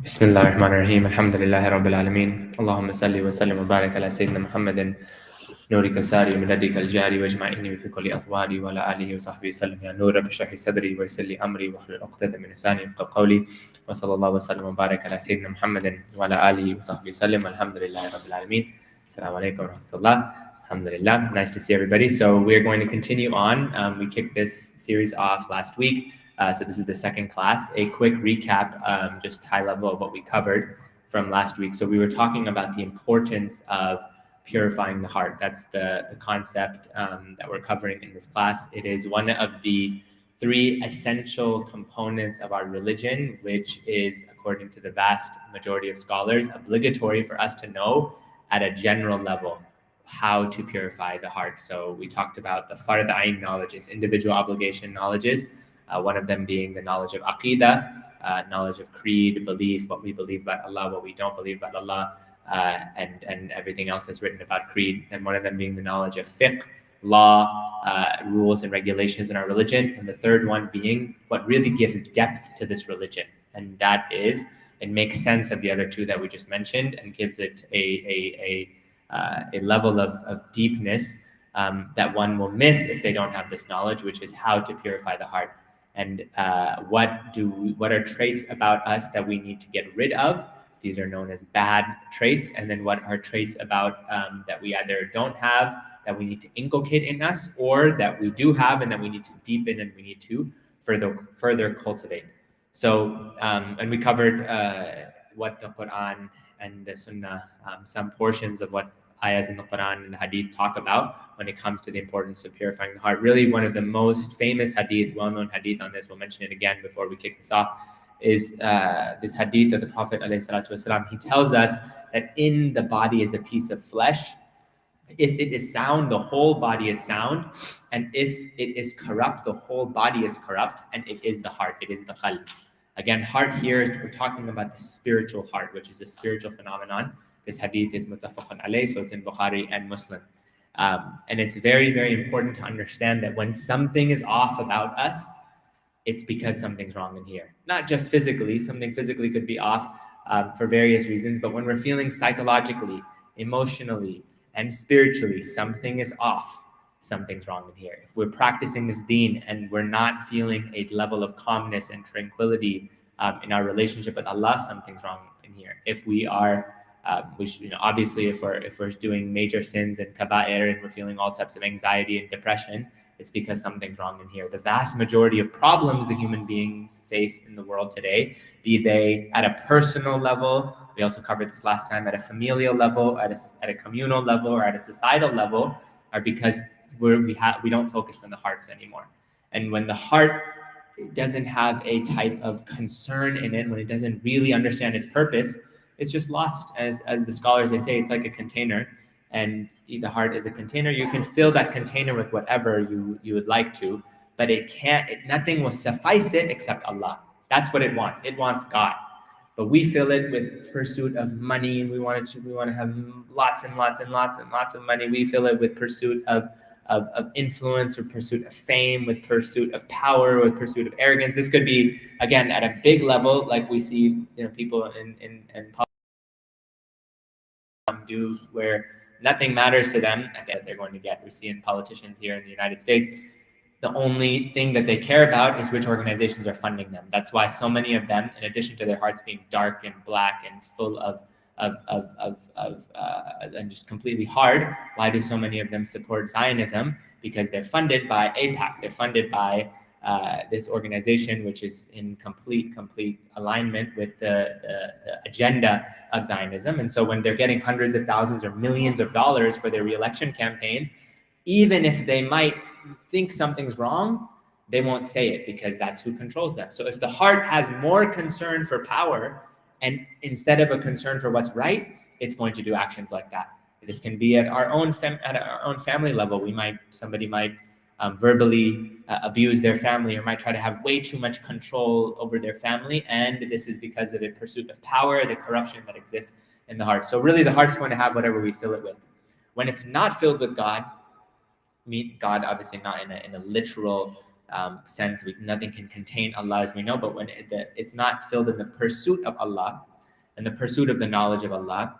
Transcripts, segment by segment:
بسم الله الرحمن الرحيم الحمد لله رب العالمين اللهم صل وسلم وبارك على سيدنا محمد نورك ساري من لديك الجاري واجمعني في كل أطواري وعلى آله وصحبه وسلم يا نور رب اشرح لي صدري ويسر لي أمري واحلل عقدة من لساني يفقهوا قولي وصلى الله وسلم وبارك على سيدنا محمد وعلى آله وصحبه وسلم الحمد لله رب العالمين السلام عليكم ورحمة الله. Alhamdulillah, nice to see everybody. So we're going to continue on. We kicked this series off last week. So this is the second class. A quick recap, just high level of what we covered from last week. So we were talking about the importance of purifying the heart. That's the concept that we're covering in this class. It is one of the three essential components of our religion, which is, according to the vast majority of scholars, obligatory for us to know at a general level how to purify the heart. So we talked about the fard ayn knowledges, individual obligation knowledges, one of them being the knowledge of aqidah, knowledge of creed, belief, what we believe about Allah, what we don't believe about Allah, and everything else that's written about creed. And one of them being the knowledge of fiqh, law, rules and regulations in our religion. And the third one being what really gives depth to this religion. And that is, it makes sense of the other two that we just mentioned and gives it a level of deepness that one will miss if they don't have this knowledge, which is how to purify the heart. And what are traits about us that we need to get rid of? These are known as bad traits. And then what are traits about that we either don't have, that we need to inculcate in us, or that we do have and that we need to deepen and we need to further cultivate. So, and we covered what the Quran and the Sunnah, some portions of what ayahs in the Quran and the Hadith talk about when it comes to the importance of purifying the heart. Really, one of the most famous Hadith, well-known Hadith on this, we'll mention it again before we kick this off, is this Hadith of the Prophet ﷺ. He tells us that in the body is a piece of flesh. If it is sound, the whole body is sound. And if it is corrupt, the whole body is corrupt. And it is the heart, it is the qalb. Again, heart here, we're talking about the spiritual heart, which is a spiritual phenomenon. This hadith is muttafaqun alayh, so it's in Bukhari and Muslim. And it's very, very important to understand that when something is off about us, it's because something's wrong in here. Not just physically, something physically could be off for various reasons, but when we're feeling psychologically, emotionally, and spiritually, something is off. Something's wrong in here. If we're practicing this deen and we're not feeling a level of calmness and tranquility in our relationship with Allah, something's wrong in here. If we are, we should, obviously, if we're doing major sins and kaba'ir and we're feeling all types of anxiety and depression, it's because something's wrong in here. The vast majority of problems the human beings face in the world today, be they at a personal level, we also covered this last time, at a familial level, at a communal level, or at a societal level, are because we don't focus on the hearts anymore. And when the heart doesn't have a type of concern in it, when it doesn't really understand its purpose, it's just lost. As the scholars, they say, it's like a container, and the heart is a container. You can fill that container with whatever you would like to, but nothing will suffice it except Allah. That's what it wants. It wants God. But we fill it with pursuit of money, and we want to have lots and lots and lots and lots of money. We fill it with pursuit of influence, or pursuit of fame, with pursuit of power, with pursuit of arrogance. This could be, again, at a big level, like we see people in do, where nothing matters to them that they're going to get. We see in politicians here in the United States, the only thing that they care about is which organizations are funding them. That's why so many of them, in addition to their hearts being dark and black and full of and just completely hard, why do so many of them support Zionism? Because they're funded by AIPAC. They're funded by this organization, which is in complete alignment with the agenda of Zionism. And so when they're getting hundreds of thousands or millions of dollars for their re-election campaigns, even if they might think something's wrong, they won't say it, because that's who controls them. So if the heart has more concern for power, and instead of a concern for what's right, it's going to do actions like that. This can be at our own family level. Somebody might verbally abuse their family, or might try to have way too much control over their family, and this is because of the pursuit of power, the corruption that exists in the heart. So really, the heart's going to have whatever we fill it with. When it's not filled with God, God obviously not in a literal sense, nothing can contain Allah, as we know, but when it's not filled in the pursuit of Allah, and the pursuit of the knowledge of Allah,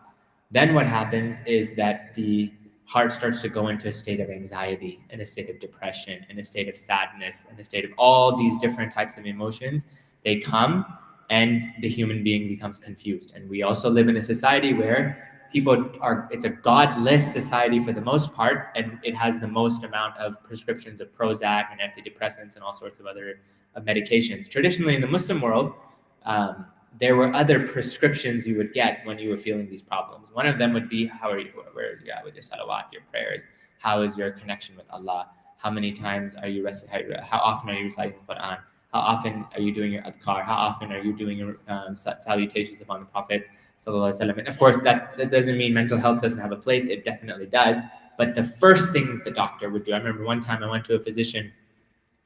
then what happens is that the heart starts to go into a state of anxiety, in a state of depression, in a state of sadness, in a state of all these different types of emotions. They come, and the human being becomes confused. And we also live in a society where it's a godless society for the most part, and it has the most amount of prescriptions of Prozac and antidepressants and all sorts of other medications. Traditionally, in the Muslim world, there were other prescriptions you would get when you were feeling these problems. One of them would be, how are you, where are you at with your salawat, your prayers? How is your connection with Allah? How many times are you how often are you reciting the Quran? How often are you doing your adhkar? How often are you doing your salutations upon the Prophet sallallahu alaihi wasallam? And of course, that doesn't mean mental health doesn't have a place. It definitely does. But the first thing the doctor would do, I remember one time I went to a physician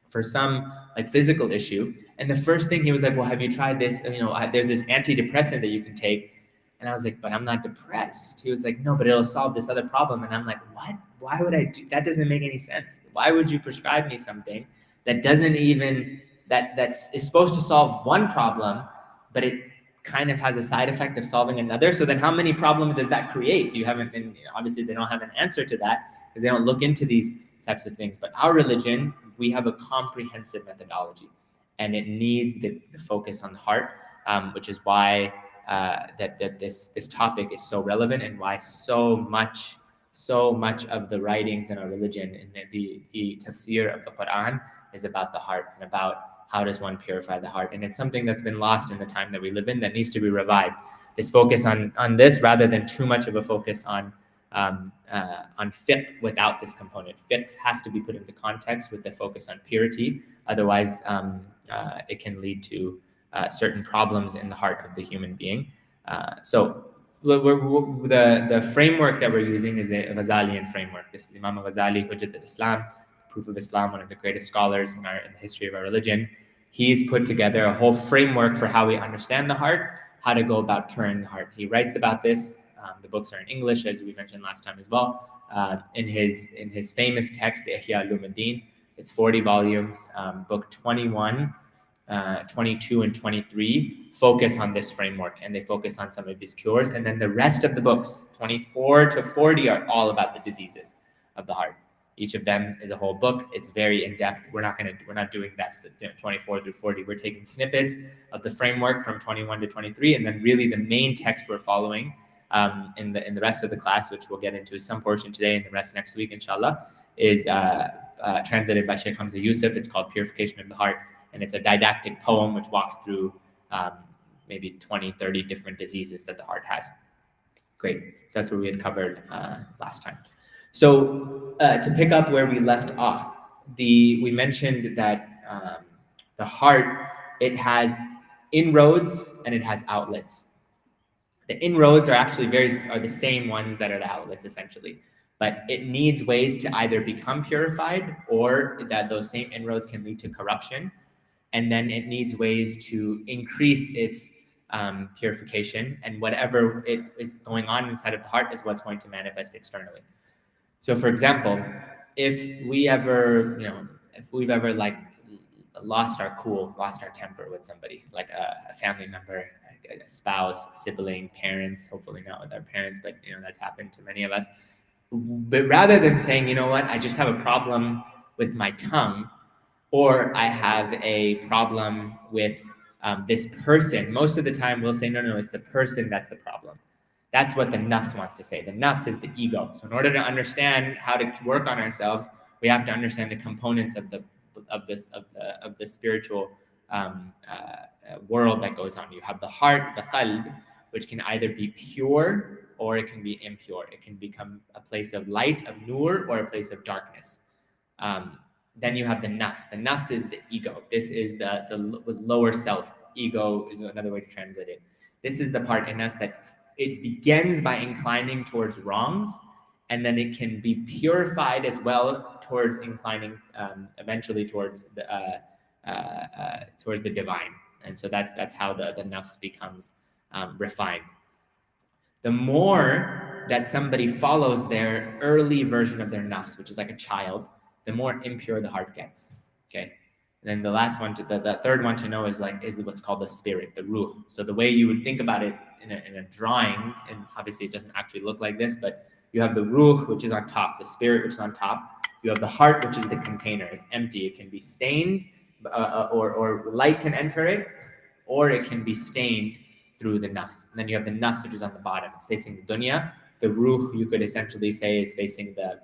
for some like physical issue, and the first thing he was like, well, have you tried this? There's this antidepressant that you can take. And I was like, but I'm not depressed. He was like, no, but it'll solve this other problem. And I'm like, what? Why would I do that? Doesn't make any sense. Why would you prescribe me something that doesn't even that's supposed to solve one problem, but it kind of has a side effect of solving another? So then how many problems does that create? You haven't, and obviously they don't have an answer to that because they don't look into these types of things. But our religion, we have a comprehensive methodology, and it needs the focus on the heart, which is why that this topic is so relevant, and why so much of the writings in our religion and the tafsir of the Quran is about the heart and about how does one purify the heart. And it's something that's been lost in the time that we live in that needs to be revived. This focus on this rather than too much of a focus on fiqh without this component. Fiqh has to be put into context with the focus on purity. Otherwise, it can lead to certain problems in the heart of the human being. So the framework that we're using is the Ghazalian framework. This is Imam Ghazali, Hujjat al-Islam, Proof of Islam, one of the greatest scholars in the history of our religion. He's put together a whole framework for how we understand the heart, how to go about curing the heart. He writes about this. The books are in English, as we mentioned last time as well. In his famous text, the Ihya Ulumuddin, it's 40 volumes. Book 21, 22, and 23 focus on this framework, and they focus on some of these cures. And then the rest of the books, 24 to 40, are all about the diseases of the heart. Each of them is a whole book. It's very in-depth. We're not doing that 24 through 40. We're taking snippets of the framework from 21 to 23, and then really the main text we're following in the rest of the class, which we'll get into some portion today and the rest next week, inshallah, is translated by Sheikh Hamza Yusuf. It's called Purification of the Heart, and it's a didactic poem which walks through maybe 20, 30 different diseases that the heart has. Great. So that's what we had covered last time. So to pick up where we left off, we mentioned that the heart, it has inroads and it has outlets. The inroads are actually are the same ones that are the outlets, essentially. But it needs ways to either become purified, or that those same inroads can lead to corruption. And then it needs ways to increase its purification. And whatever it is going on inside of the heart is what's going to manifest externally. So, for example, if we've ever like lost our cool, lost our temper with somebody, like a family member, a spouse, sibling, parents, hopefully not with our parents, but that's happened to many of us. But rather than saying, you know what, I just have a problem with my tongue, or I have a problem with this person, most of the time we'll say, no, it's the person that's the problem. That's what the nafs wants to say. The nafs is the ego. So in order to understand how to work on ourselves, we have to understand the components of the spiritual world that goes on. You have the heart, the qalb, which can either be pure or it can be impure. It can become a place of light, of nur, or a place of darkness. Then you have the nafs. The nafs is the ego. This is the lower self. Ego is another way to translate it. This is the part in us that it begins by inclining towards wrongs, and then it can be purified as well towards inclining eventually towards the divine. And so that's how the nafs becomes refined. The more that somebody follows their early version of their nafs, which is like a child, the more impure the heart gets. Okay. And then the third one to know is what's called the spirit, the ruh. So the way you would think about it in a drawing, and obviously it doesn't actually look like this, but you have the ruh, which is on top, the spirit, which is on top. You have the heart, which is the container. It's empty. It can be stained, or light can enter it, or it can be stained through the nafs. And then you have the nafs, which is on the bottom. It's facing the dunya. The ruh, you could essentially say, is facing the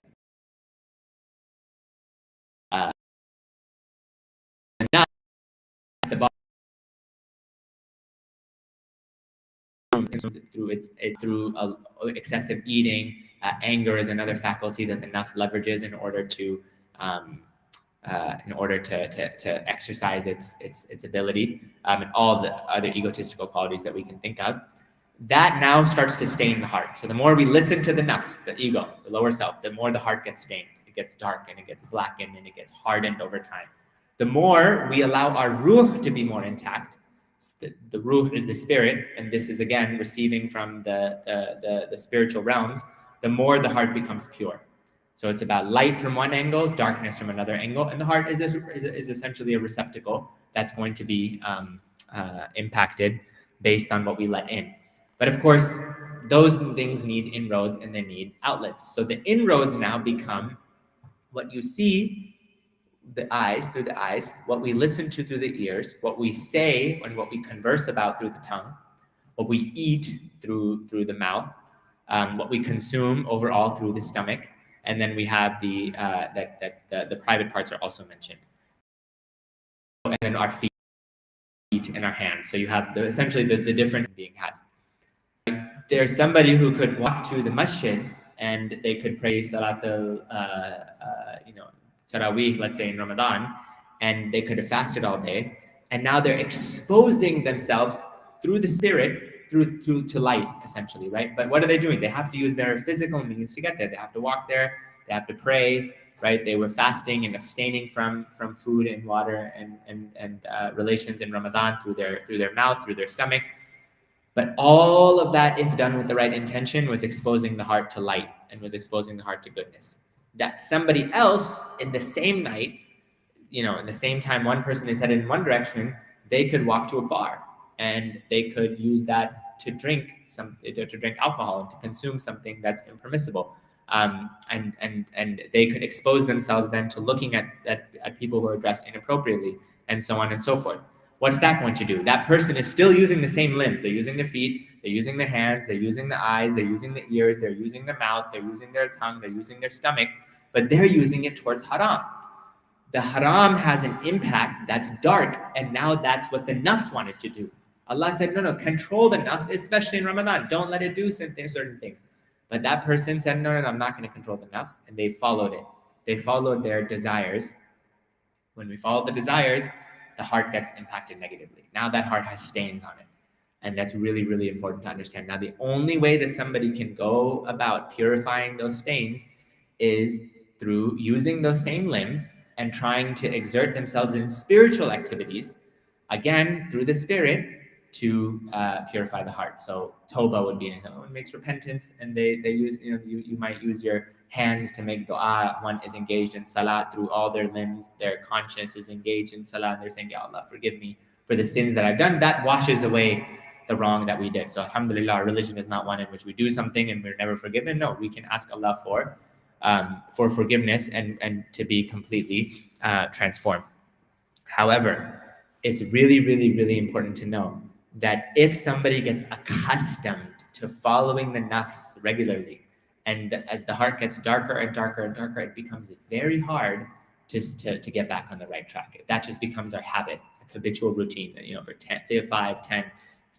nafs at the bottom. Through excessive eating. Anger is another faculty that the nafs leverages in order to exercise its ability, and all the other egotistical qualities that we can think of. That now starts to stain the heart. So the more we listen to the nafs, the ego, the lower self, the more the heart gets stained. It gets dark and it gets blackened and it gets hardened over time. The more we allow our ruh to be more intact. The ruh is the spirit, and this is again receiving from the spiritual realms. The more the heart becomes pure. So it's about light from one angle, darkness from another angle, and the heart is essentially a receptacle that's going to be impacted based on what we let in. But of course, those things need inroads and they need outlets. So the inroads now become what you see through the eyes, what we listen to through the ears, what we say and what we converse about through the tongue, what we eat through the mouth, what we consume overall through the stomach, and then we have the private parts are also mentioned, and then our feet and our hands. So you have essentially the different being has. There's somebody who could walk to the masjid and they could pray Salatul, Tarawih, let's say in Ramadan, and they could have fasted all day, and now they're exposing themselves through the spirit, through to light, essentially, right? But what are they doing? They have to use their physical means to get there. They have to walk there. They have to pray, right? They were fasting and abstaining from food and water and relations in Ramadan through their mouth, through their stomach. But all of that, if done with the right intention, was exposing the heart to light and was exposing the heart to goodness. That somebody else in the same night, in the same time, one person is headed in one direction, they could walk to a bar and they could use that to drink alcohol and to consume something that's impermissible. And they could expose themselves then to looking at people who are dressed inappropriately and so on and so forth. What's that going to do? That person is still using the same limbs. They're using their feet, they're using their hands, they're using the eyes, they're using the ears, they're using the mouth, they're using their tongue, they're using their stomach, but they're using it towards haram. The haram has an impact that's dark, and now that's what the nafs wanted to do. Allah said, no, control the nafs, especially in Ramadan. Don't let it do certain things. But that person said, no, I'm not going to control the nafs, and they followed it. They followed their desires. When we follow the desires, the heart gets impacted negatively. Now that heart has stains on it. And that's really, really important to understand. Now, the only way that somebody can go about purifying those stains is through using those same limbs and trying to exert themselves in spiritual activities, again, through the spirit, to purify the heart. So Toba would be an example. One makes repentance, and they use, you might use your hands to make dua. One is engaged in salat through all their limbs. Their conscience is engaged in salat. And they're saying, Ya Allah, forgive me for the sins that I've done. That washes away the wrong that we did. So alhamdulillah, our religion is not one in which we do something and we're never forgiven. No, we can ask Allah for forgiveness and to be completely transformed. However, it's really, really, really important to know that if somebody gets accustomed to following the nafs regularly, and as the heart gets darker and darker and darker, it becomes very hard to get back on the right track. If that just becomes our habit, a habitual routine, for 5, 10,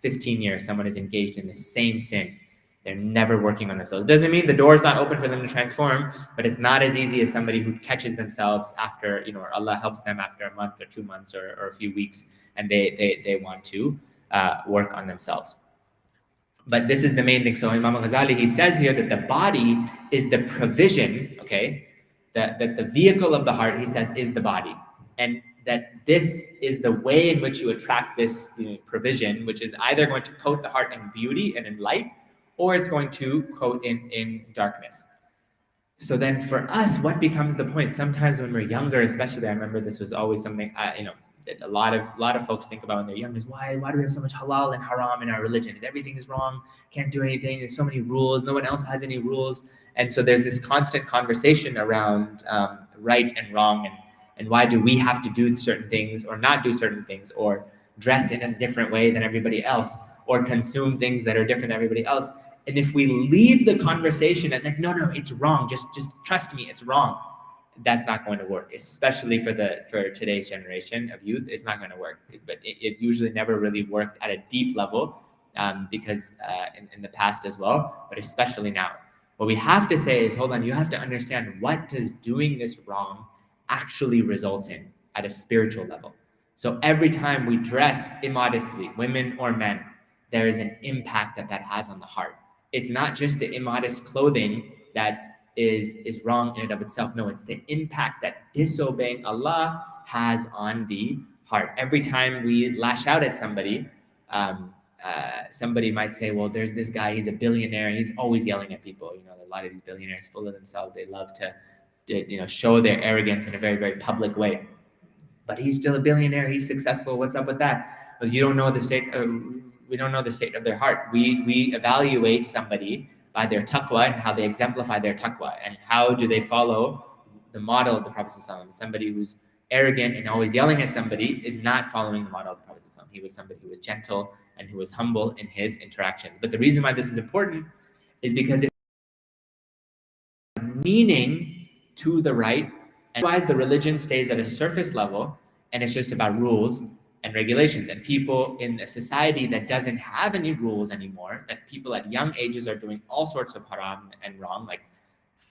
15 years, someone is engaged in the same sin. They're never working on themselves. It doesn't mean the door is not open for them to transform, but it's not as easy as somebody who catches themselves after, or Allah helps them after a month or 2 months or a few weeks, and they want to work on themselves. But this is the main thing. So Imam Ghazali, he says here that the body is the provision, okay? That the vehicle of the heart, he says, is the body. And that this is the way in which you attract this provision, which is either going to coat the heart in beauty and in light, or it's going to coat in darkness. So then for us, what becomes the point? Sometimes when we're younger, especially, I remember this was always something, a lot of folks think about when they're young is why do we have so much halal and haram in our religion? Everything is wrong, can't do anything. There's so many rules. No one else has any rules, and so there's this constant conversation around right and wrong, and why do we have to do certain things or not do certain things, or dress in a different way than everybody else, or consume things that are different than everybody else. And if we leave the conversation at like, no, it's wrong, just trust me, it's wrong, that's not going to work, especially for today's generation of youth. It's not going to work. But it usually never really worked at a deep level, because in the past as well, but especially now. What we have to say is, hold on, you have to understand, what does doing this wrong actually results in at a spiritual level. So every time we dress immodestly, women or men, there is an impact that has on the heart. It's not just the immodest clothing that is wrong in and of itself. No, it's the impact that disobeying Allah has on the heart. Every time we lash out at somebody, somebody might say, well, there's this guy, he's a billionaire, he's always yelling at people. A lot of these billionaires, full of themselves, they love to show their arrogance in a very, very public way. But he's still a billionaire, he's successful. What's up with that? Well, you don't know the state. We don't know the state of their heart. We evaluate somebody by their taqwa and how they exemplify their taqwa, and how do they follow the model of the Prophet ﷺ. Somebody who's arrogant and always yelling at somebody is not following the model of the Prophet ﷺ. He was somebody who was gentle and who was humble in his interactions. But the reason why this is important is because it meaning to the right, and otherwise the religion stays at a surface level and it's just about rules and regulations. And people in a society that doesn't have any rules anymore, that people at young ages are doing all sorts of haram and wrong, like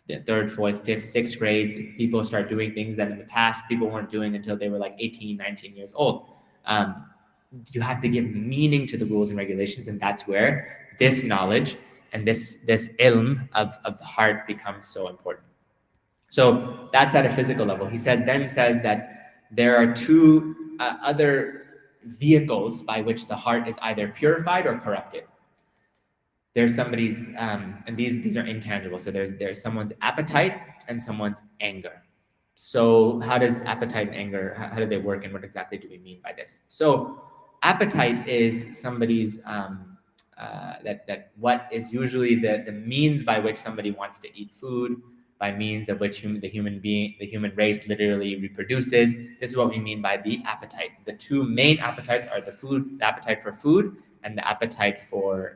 the 3rd, 4th, 5th, 6th grade, people start doing things that in the past people weren't doing until they were like 18, 19 years old. You have to give meaning to the rules and regulations, and that's where this knowledge and this ilm of the heart becomes so important. So that's at a physical level. He says that there are two other vehicles by which the heart is either purified or corrupted. There's somebody's, and these are intangible. So there's someone's appetite and someone's anger. So how does appetite and anger, how do they work, and what exactly do we mean by this? So appetite is somebody's, that what is usually the means by which somebody wants to eat food, by means of which the human race literally reproduces. This is what we mean by the appetite. The two main appetites are the appetite for food, and the appetite for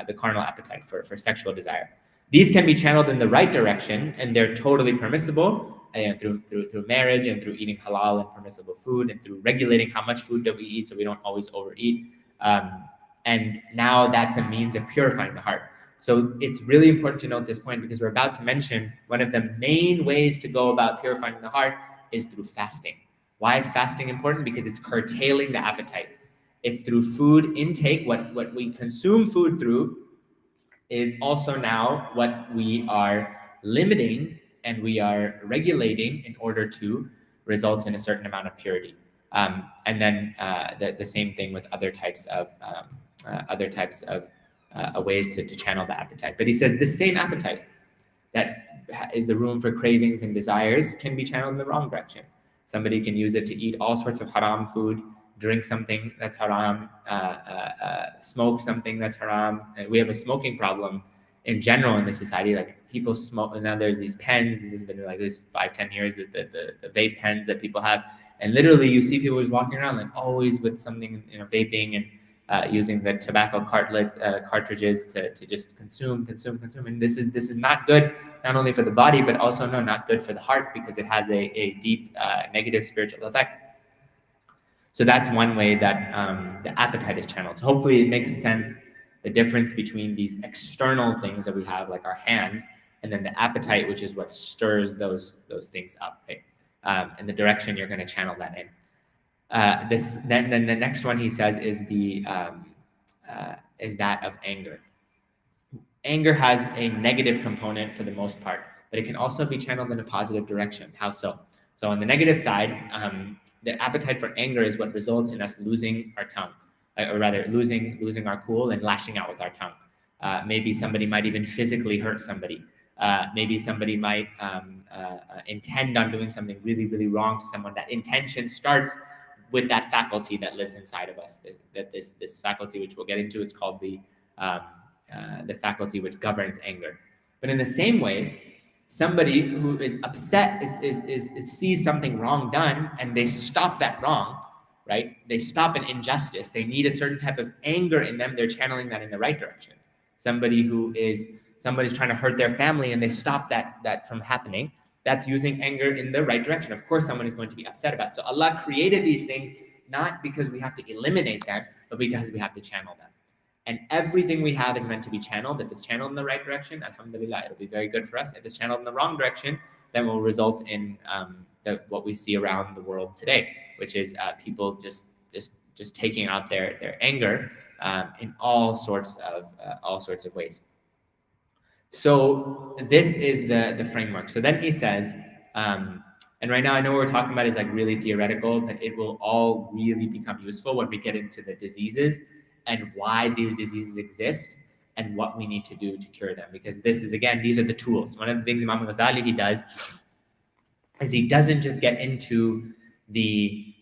the carnal appetite for sexual desire. These can be channeled in the right direction, and they're totally permissible through marriage, and through eating halal and permissible food, and through regulating how much food that we eat so we don't always overeat. And now that's a means of purifying the heart. So it's really important to note this point, because we're about to mention one of the main ways to go about purifying the heart is through fasting. Why is fasting important? Because it's curtailing the appetite. It's through food intake. What we consume food through is also now what we are limiting and we are regulating in order to result in a certain amount of purity. And then the same thing with other types of ways to channel the appetite. But he says this same appetite that is the room for cravings and desires can be channeled in the wrong direction. Somebody can use it to eat all sorts of haram food, drink something that's haram, smoke something that's haram. And we have a smoking problem in general in this society. Like people smoke, and now there's these pens, and this has been like this 5-10 years, the vape pens that people have. And literally you see people just walking around like always with something, vaping and using the tobacco cartridges to just consume. And this is not good, not only for the body, but also not good for the heart, because it has a deep negative spiritual effect. So that's one way that the appetite is channeled. So hopefully it makes sense, the difference between these external things that we have, like our hands, and then the appetite, which is what stirs those things up, right? And the direction you're going to channel that in. Then the next one he says is that of anger. Anger has a negative component for the most part, but it can also be channeled in a positive direction. How so? So on the negative side, the appetite for anger is what results in us losing our tongue, or rather losing our cool and lashing out with our tongue. Maybe somebody might even physically hurt somebody. Maybe somebody might intend on doing something really, really wrong to someone. That intention starts with that faculty that lives inside of us. That this faculty, which we'll get into, it's called the faculty which governs anger. But in the same way, somebody who is upset sees something wrong done and they stop that wrong, right? They stop an injustice. They need a certain type of anger in them. They're channeling that in the right direction. Somebody's trying to hurt their family and they stop that from happening. That's using anger in the right direction. Of course, someone is going to be upset about it. So Allah created these things not because we have to eliminate them, but because we have to channel them. And everything we have is meant to be channeled. If it's channeled in the right direction, alhamdulillah, it'll be very good for us. If it's channeled in the wrong direction, then it will result in what we see around the world today, which is people just taking out their anger in all sorts of ways. So this is the framework. So then he says, and right now I know what we're talking about is like really theoretical, but it will all really become useful when we get into the diseases and why these diseases exist and what we need to do to cure them. Because this is, again, these are the tools. One of the things Imam Ghazali he does is he doesn't just get into the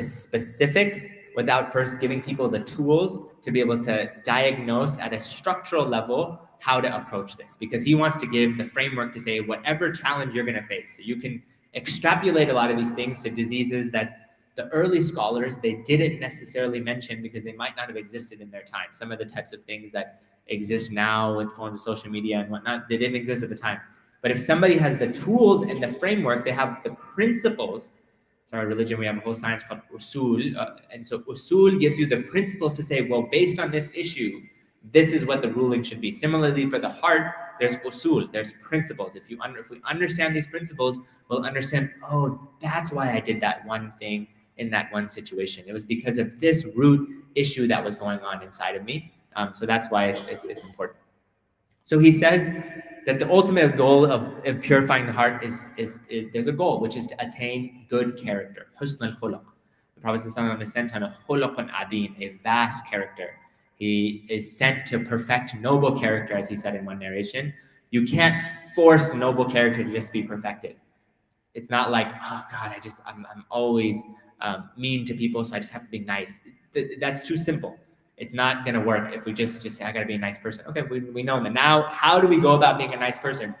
specifics without first giving people the tools to be able to diagnose at a structural level how to approach this, because he wants to give the framework to say whatever challenge you're going to face. So you can extrapolate a lot of these things to diseases that the early scholars, they didn't necessarily mention because they might not have existed in their time. Some of the types of things that exist now in forms of social media and whatnot, they didn't exist at the time. But if somebody has the tools and the framework, they have the principles. So our religion, we have a whole science called usul. And so usul gives you the principles to say, well, based on this issue, this is what the ruling should be. Similarly, for the heart, there's usul, there's principles. If we understand these principles, we'll understand, oh, that's why I did that one thing in that one situation. It was because of this root issue that was going on inside of me. So that's why it's important. So he says that the ultimate goal of purifying the heart is there's a goal, which is to attain good character. Husn al-khuluq. The Prophet is sent on a khuluqun adim, a vast character. He is sent to perfect noble character, as he said in one narration. You can't force noble character to just be perfected. It's not like, oh God, I'm always mean to people, so I just have to be nice. That's too simple. It's not going to work if we just say, I got to be a nice person. Okay, we know that. Now, how do we go about being a nice person?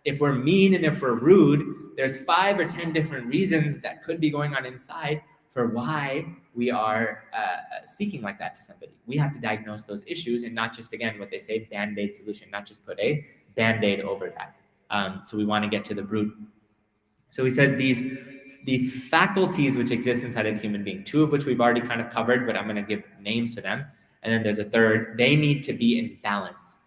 If we're mean and if we're rude, there's 5 or 10 different reasons that could be going on inside for why we are speaking like that to somebody. We have to diagnose those issues and not just, again, what they say, Band-Aid solution, not just put a Band-Aid over that. So we want to get to the root. So he says these faculties which exist inside of the human being, 2 of which we've already kind of covered, but I'm going to give names to them. And then there's a third, they need to be in balance.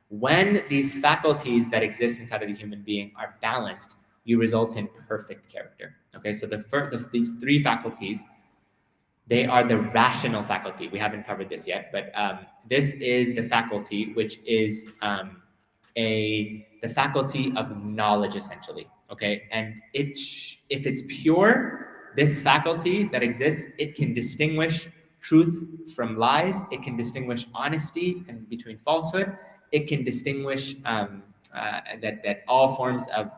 When these faculties that exist inside of the human being are balanced, you result in perfect character. Okay, so these 3 faculties, they are the rational faculty. We haven't covered this yet, but this is the faculty which is the faculty of knowledge, essentially. Okay, and if it's pure, this faculty that exists, it can distinguish truth from lies. It can distinguish honesty and between falsehood. It can distinguish that all forms of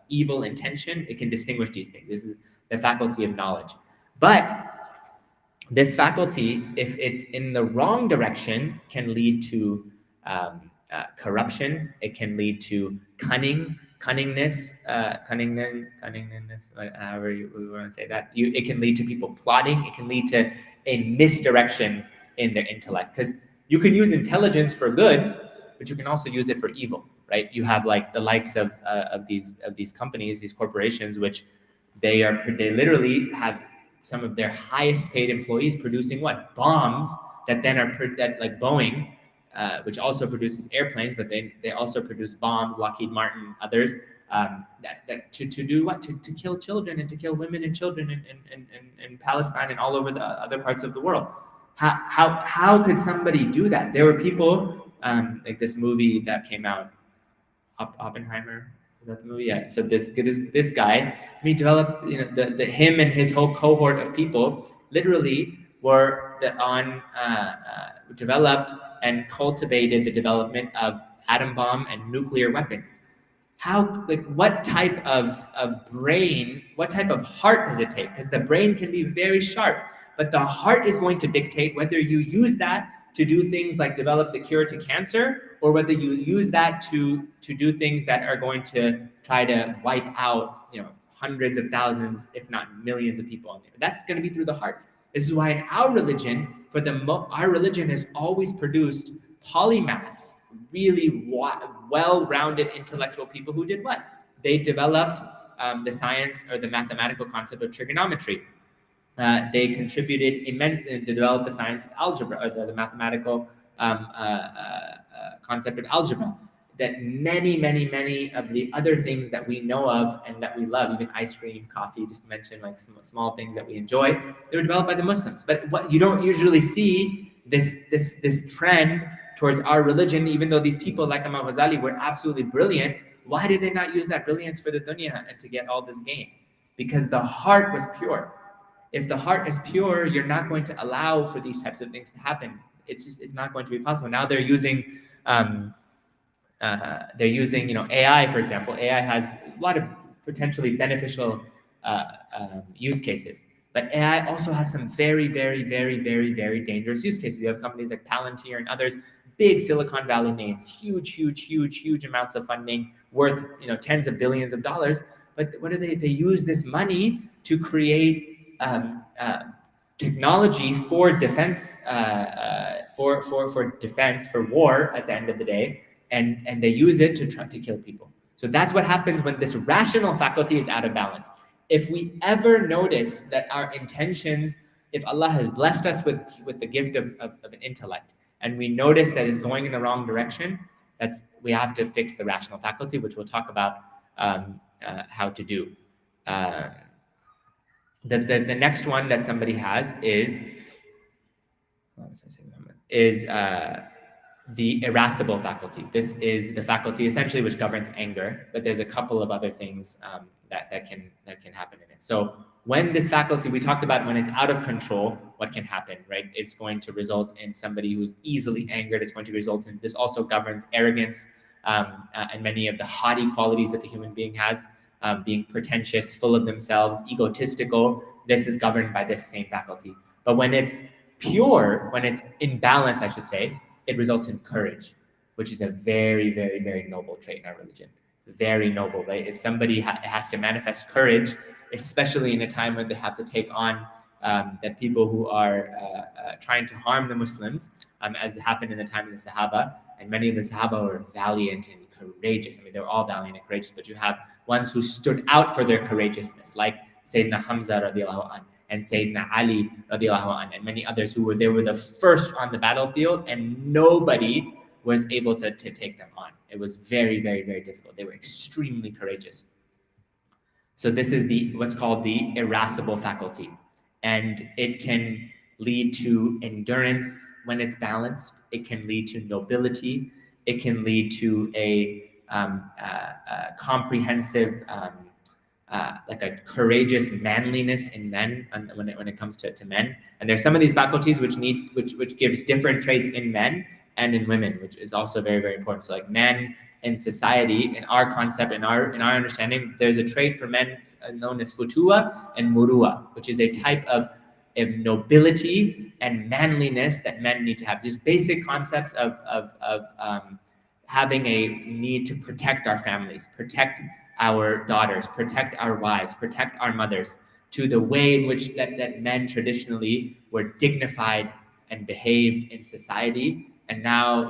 evil intention. It can distinguish these things. This is the faculty of knowledge. But this faculty, if it's in the wrong direction, can lead to corruption. It can lead to cunningness, however we want to say that. It can lead to people plotting. It can lead to a misdirection in their intellect, because you can use intelligence for good, but you can also use it for evil, right? You have like the likes of these companies, these corporations, which they literally have some of their highest paid employees producing what? Bombs that then are like Boeing, which also produces airplanes, but they also produce bombs, Lockheed Martin, others, to do what? To kill children and to kill women and children in Palestine and all over the other parts of the world. How could somebody do that? There were people, like this movie that came out, Oppenheimer. Is that the movie? Yeah. So this guy, he developed, him and his whole cohort of people literally were developed and cultivated the development of atom bomb and nuclear weapons. what type of brain, what type of heart does it take? Because the brain can be very sharp, but the heart is going to dictate whether you use that to do things like develop the cure to cancer, or whether you use that to do things that are going to try to wipe out, hundreds of thousands, if not millions of people on there. That's going to be through the heart. This is why in our religion, our religion has always produced polymaths, really well-rounded intellectual people who did what? They developed the science or the mathematical concept of trigonometry. They contributed immensely to develop the science of algebra, or the mathematical concept of algebra. That many of the other things that we know of and that we love, even ice cream, coffee, just to mention like some small things that we enjoy, they were developed by the Muslims. But what you don't usually see this trend towards our religion, even though these people like Imam Ghazali were absolutely brilliant. Why did they not use that brilliance for the dunya and to get all this gain? Because the heart was pure. If the heart is pure, you're not going to allow for these types of things to happen. It's not going to be possible. Now they're using AI, for example. AI has a lot of potentially beneficial use cases, but AI also has some very dangerous use cases. You have companies like Palantir and others, big Silicon Valley names, huge amounts of funding, worth tens of billions of dollars. But what do they use this money to create technology for defense, for defense, for war at the end of the day, and they use it to try to kill people. So that's what happens when this rational faculty is out of balance. If we ever notice that our intentions, if Allah has blessed us with the gift of an intellect, and we notice that it's going in the wrong direction, we have to fix the rational faculty, which we'll talk about how to do. The next one that somebody has is the irascible faculty. This is the faculty essentially which governs anger, but there's a couple of other things that can happen in it. So when this faculty, we talked about when it's out of control, what can happen, right? It's going to result in somebody who's easily angered. It's going to result in, this also governs arrogance and many of the haughty qualities that the human being has, being pretentious, full of themselves, egotistical. This is governed by this same faculty. But when it's pure, when it's in balance, I should say, it results in courage, which is a very noble trait in our religion. Very noble, right? If somebody has to manifest courage, especially in a time when they have to take on that people who are trying to harm the Muslims, as happened in the time of the Sahaba, and many of the Sahaba were valiant and courageous. I mean, they were all valiant and courageous, but you have ones who stood out for their courageousness, like Sayyidina Hamza radiallahu anh, and Sayyidina Ali radiallahu anh, and many others who were the first on the battlefield, and nobody was able to take them on. It was very difficult. They were extremely courageous. So this is what's called the irascible faculty, and it can lead to endurance when it's balanced. It can lead to nobility. It can lead to a comprehensive, like a courageous manliness in men, when it comes to men. And there's some of these faculties which gives different traits in men and in women, which is also very important. So like men in society, in our concept, in our understanding, there's a trait for men known as futua and murua, which is a type of nobility and manliness that men need to have. Just basic concepts of having a need to protect our families, protect our daughters, protect our wives, protect our mothers, to the way in which that men traditionally were dignified and behaved in society. And now,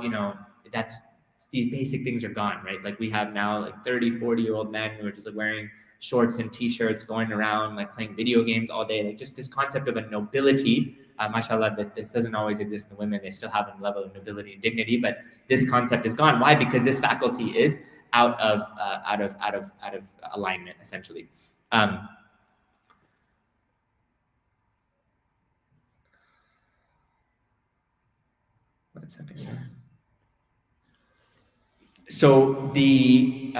these basic things are gone, right? Like we have now like 30, 40-year-old men who are just like wearing shorts and t-shirts, going around like playing video games all day. Like just this concept of a nobility, mashallah, that this doesn't always exist in women. They still have a level of nobility and dignity, but this concept is gone. Why? Because this faculty is out of alignment, essentially. One second here. So the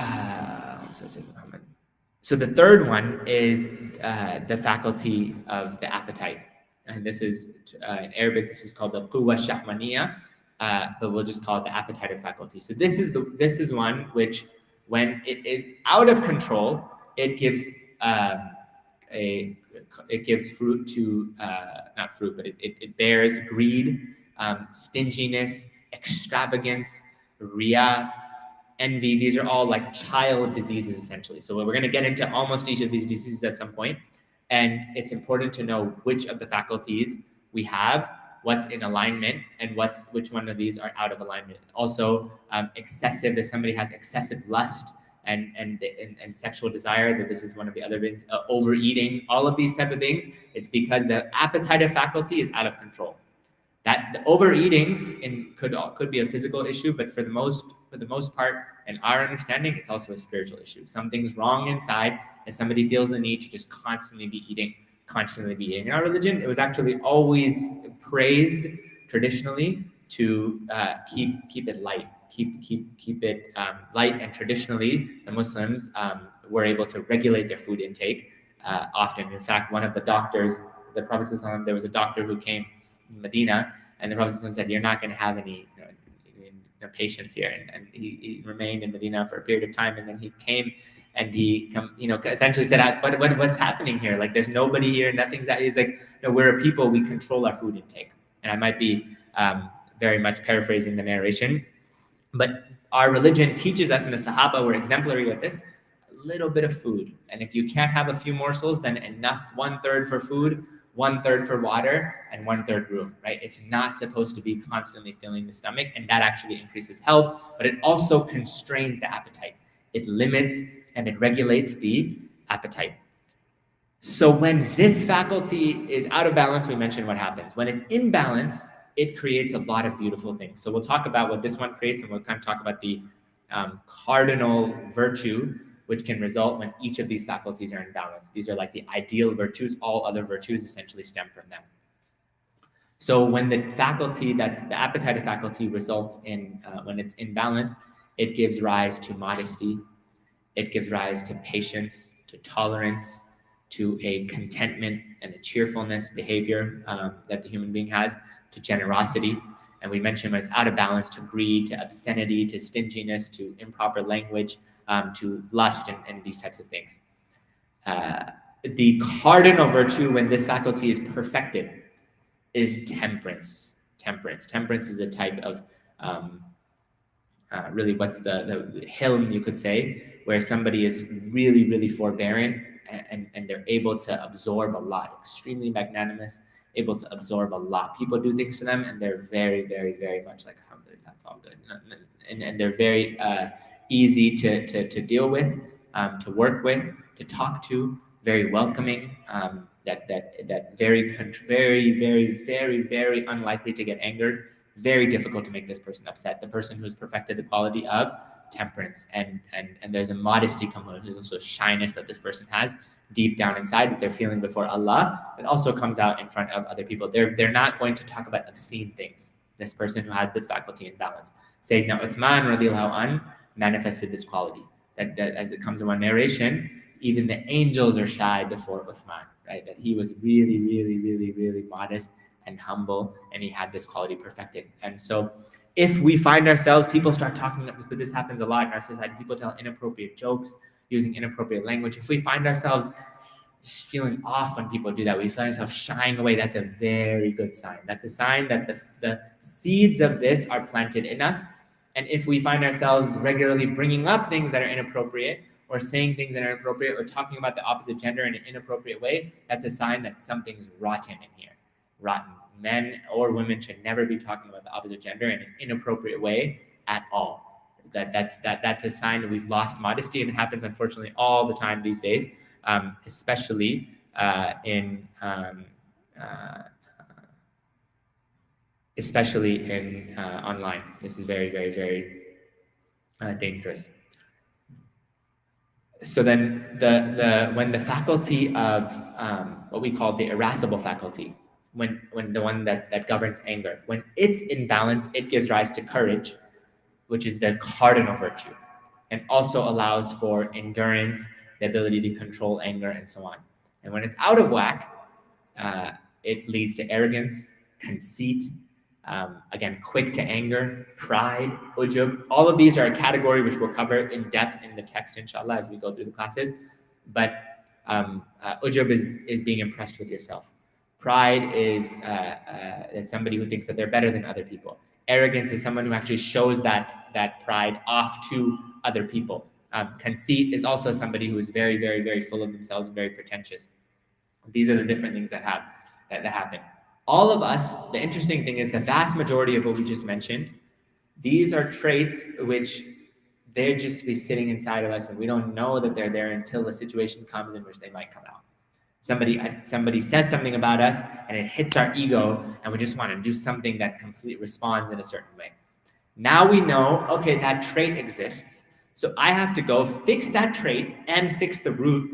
third one is the faculty of the appetite, and this is in Arabic. This is called the quwwa shahmaniya, but we'll just call it the appetitive faculty. So this is one which When it is out of control, it gives it gives fruit to not fruit, but it bears greed, stinginess, extravagance, riyah, envy. These are all like child diseases essentially. So we're going to get into almost each of these diseases at some point, and it's important to know which of the faculties we have, what's in alignment, and which one of these are out of alignment. Also, excessive, if somebody has excessive lust and sexual desire, that this is one of the other things. Overeating, all of these type of things, it's because the appetitive faculty is out of control. That the overeating could be a physical issue, but for the most part, in our understanding, it's also a spiritual issue. Something's wrong inside, and somebody feels the need to just constantly be eating. In our religion, it was actually always praised traditionally to keep it light, keep it light, and traditionally the Muslims were able to regulate their food intake often. In fact, one of the doctors, the Prophet ﷺ, there was a doctor who came in Medina, and the Prophet ﷺ said, "You're not going to have any patients here," and he remained in Medina for a period of time, and then he came. And he essentially said, what's happening here? Like, there's nobody here, nothing's happening. He's like, no, we're a people, we control our food intake. And I might be very much paraphrasing the narration, but our religion teaches us, and the Sahaba were exemplary at this, a little bit of food. And if you can't have a few morsels, then enough, 1/3 for food, 1/3 for water, and 1/3 room, right? It's not supposed to be constantly filling the stomach, and that actually increases health, but it also constrains the appetite. It limits and it regulates the appetite. So when this faculty is out of balance, we mentioned what happens. When it's in balance, it creates a lot of beautiful things. So we'll talk about what this one creates, and we'll kind of talk about the cardinal virtue, which can result when each of these faculties are in balance. These are like the ideal virtues. All other virtues essentially stem from them. So when the faculty, that's the appetitive faculty, results in, when it's in balance, it gives rise to modesty. It gives rise to patience, to tolerance, to a contentment and a cheerfulness behavior that the human being has, to generosity. And we mentioned when it's out of balance, to greed, to obscenity, to stinginess, to improper language, to lust, and these types of things. The cardinal virtue, when this faculty is perfected, is temperance. Temperance is a type of really what's the hilm, you could say, where somebody is really, really forbearing and they're able to absorb a lot, extremely magnanimous, able to absorb a lot. People do things to them and they're very, very, very much like, alhamdulillah, that's all good. And they're very easy to deal with, to work with, to talk to, very welcoming, that very, very unlikely to get angered, very difficult to make this person upset. The person who's perfected the quality of temperance, and there's a modesty component. There's also shyness that this person has deep down inside that they're feeling before Allah, that also comes out in front of other people. They're not going to talk about obscene things. This person who has this faculty in balance. Sayyidina Uthman radiallahu anh manifested this quality. That as it comes in one narration, even the angels are shy before Uthman, right? That he was really, really, really, really modest and humble, and he had this quality perfected. And so if we find ourselves, people start talking, but this happens a lot in our society, people tell inappropriate jokes, using inappropriate language. If we find ourselves feeling off when people do that, we find ourselves shying away, that's a very good sign. That's a sign that the seeds of this are planted in us. And if we find ourselves regularly bringing up things that are inappropriate, or saying things that are inappropriate, or talking about the opposite gender in an inappropriate way, that's a sign that something's rotten in here. Rotten. Men or women should never be talking about the opposite gender in an inappropriate way at all. That's a sign that we've lost modesty, and it happens unfortunately all the time these days, especially in online. This is very, very, very dangerous. So then when the faculty of what we call the irascible faculty, when the one that governs anger, when it's in balance, it gives rise to courage, which is the cardinal virtue, and also allows for endurance, the ability to control anger, and so on. And when it's out of whack, it leads to arrogance, conceit, Again, quick to anger, pride, ujub. All of these are a category which we'll cover in depth in the text, inshallah, as we go through the classes. But ujub is being impressed with yourself. Pride is somebody who thinks that they're better than other people. Arrogance is someone who actually shows that pride off to other people. Conceit is also somebody who is very, very, very full of themselves and very pretentious. These are the different things that happen. All of us, the interesting thing is the vast majority of what we just mentioned, these are traits which they're just be sitting inside of us, and we don't know that they're there until the situation comes in which they might come out. Somebody says something about us, and it hits our ego, and we just want to do something that completely responds in a certain way. Now we know, okay, that trait exists, so I have to go fix that trait and fix the root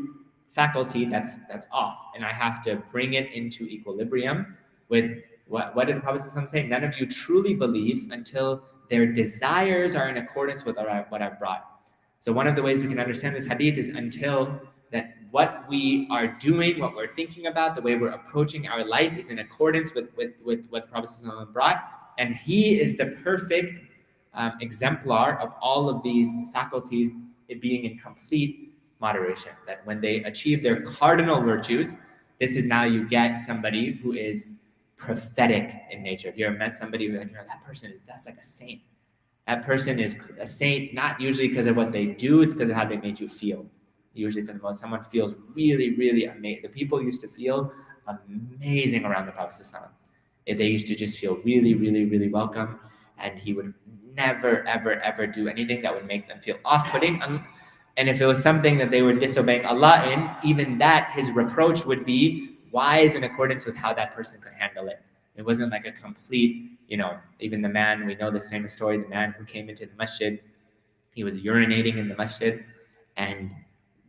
faculty that's off, and I have to bring it into equilibrium with what did the Prophet say? None of you truly believes until their desires are in accordance with what I've brought. So one of the ways we can understand this hadith is until that what we are doing, what we're thinking about, the way we're approaching our life is in accordance with what the Prophet brought. And he is the perfect exemplar of all of these faculties, it being in complete moderation. That when they achieve their cardinal virtues, this is now you get somebody who is prophetic in nature. If you ever met somebody who, that person, that's like a saint. That person is a saint, not usually because of what they do, it's because of how they made you feel. Usually for the most, someone feels really, really amazing. The people used to feel amazing around the Prophet. They used to just feel really, really, really welcome. And he would never, ever, ever do anything that would make them feel off-putting. And if it was something that they were disobeying Allah in, even that, his reproach would be wise in accordance with how that person could handle it. It wasn't like a complete, even the man, we know this famous story, the man who came into the masjid, he was urinating in the masjid, and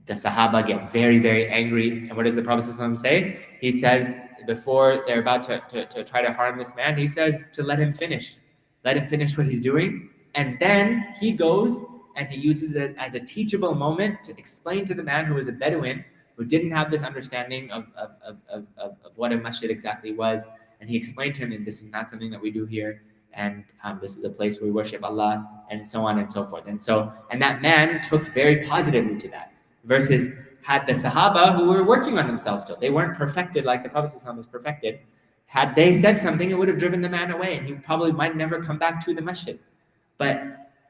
the Sahaba get very, very angry. And what does the Prophet say? He says, before they're about to try to harm this man, he says to let him finish. Let him finish what he's doing. And then he goes and he uses it as a teachable moment to explain to the man who was a Bedouin, who didn't have this understanding of what a masjid exactly was. And he explained to him, and this is not something that we do here. And this is a place where we worship Allah, and so on and so forth. And that man took very positively to that. Versus had the Sahaba who were working on themselves still, they weren't perfected like the Prophet was perfected. Had they said something, it would have driven the man away, and he probably might never come back to the masjid. But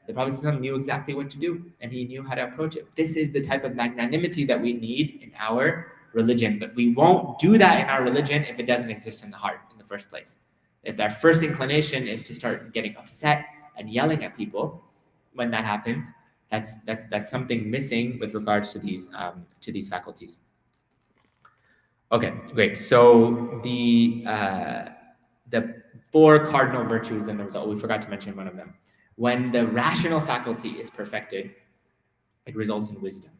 the Prophet knew exactly what to do, and he knew how to approach it. This is the type of magnanimity that we need in our religion, but we won't do that in our religion if it doesn't exist in the heart in the first place. If our first inclination is to start getting upset and yelling at people, when that happens, that's something missing with regards to these faculties. Okay, great. So the 4 cardinal virtues, then there was, we forgot to mention one of them. When the rational faculty is perfected, it results in wisdom.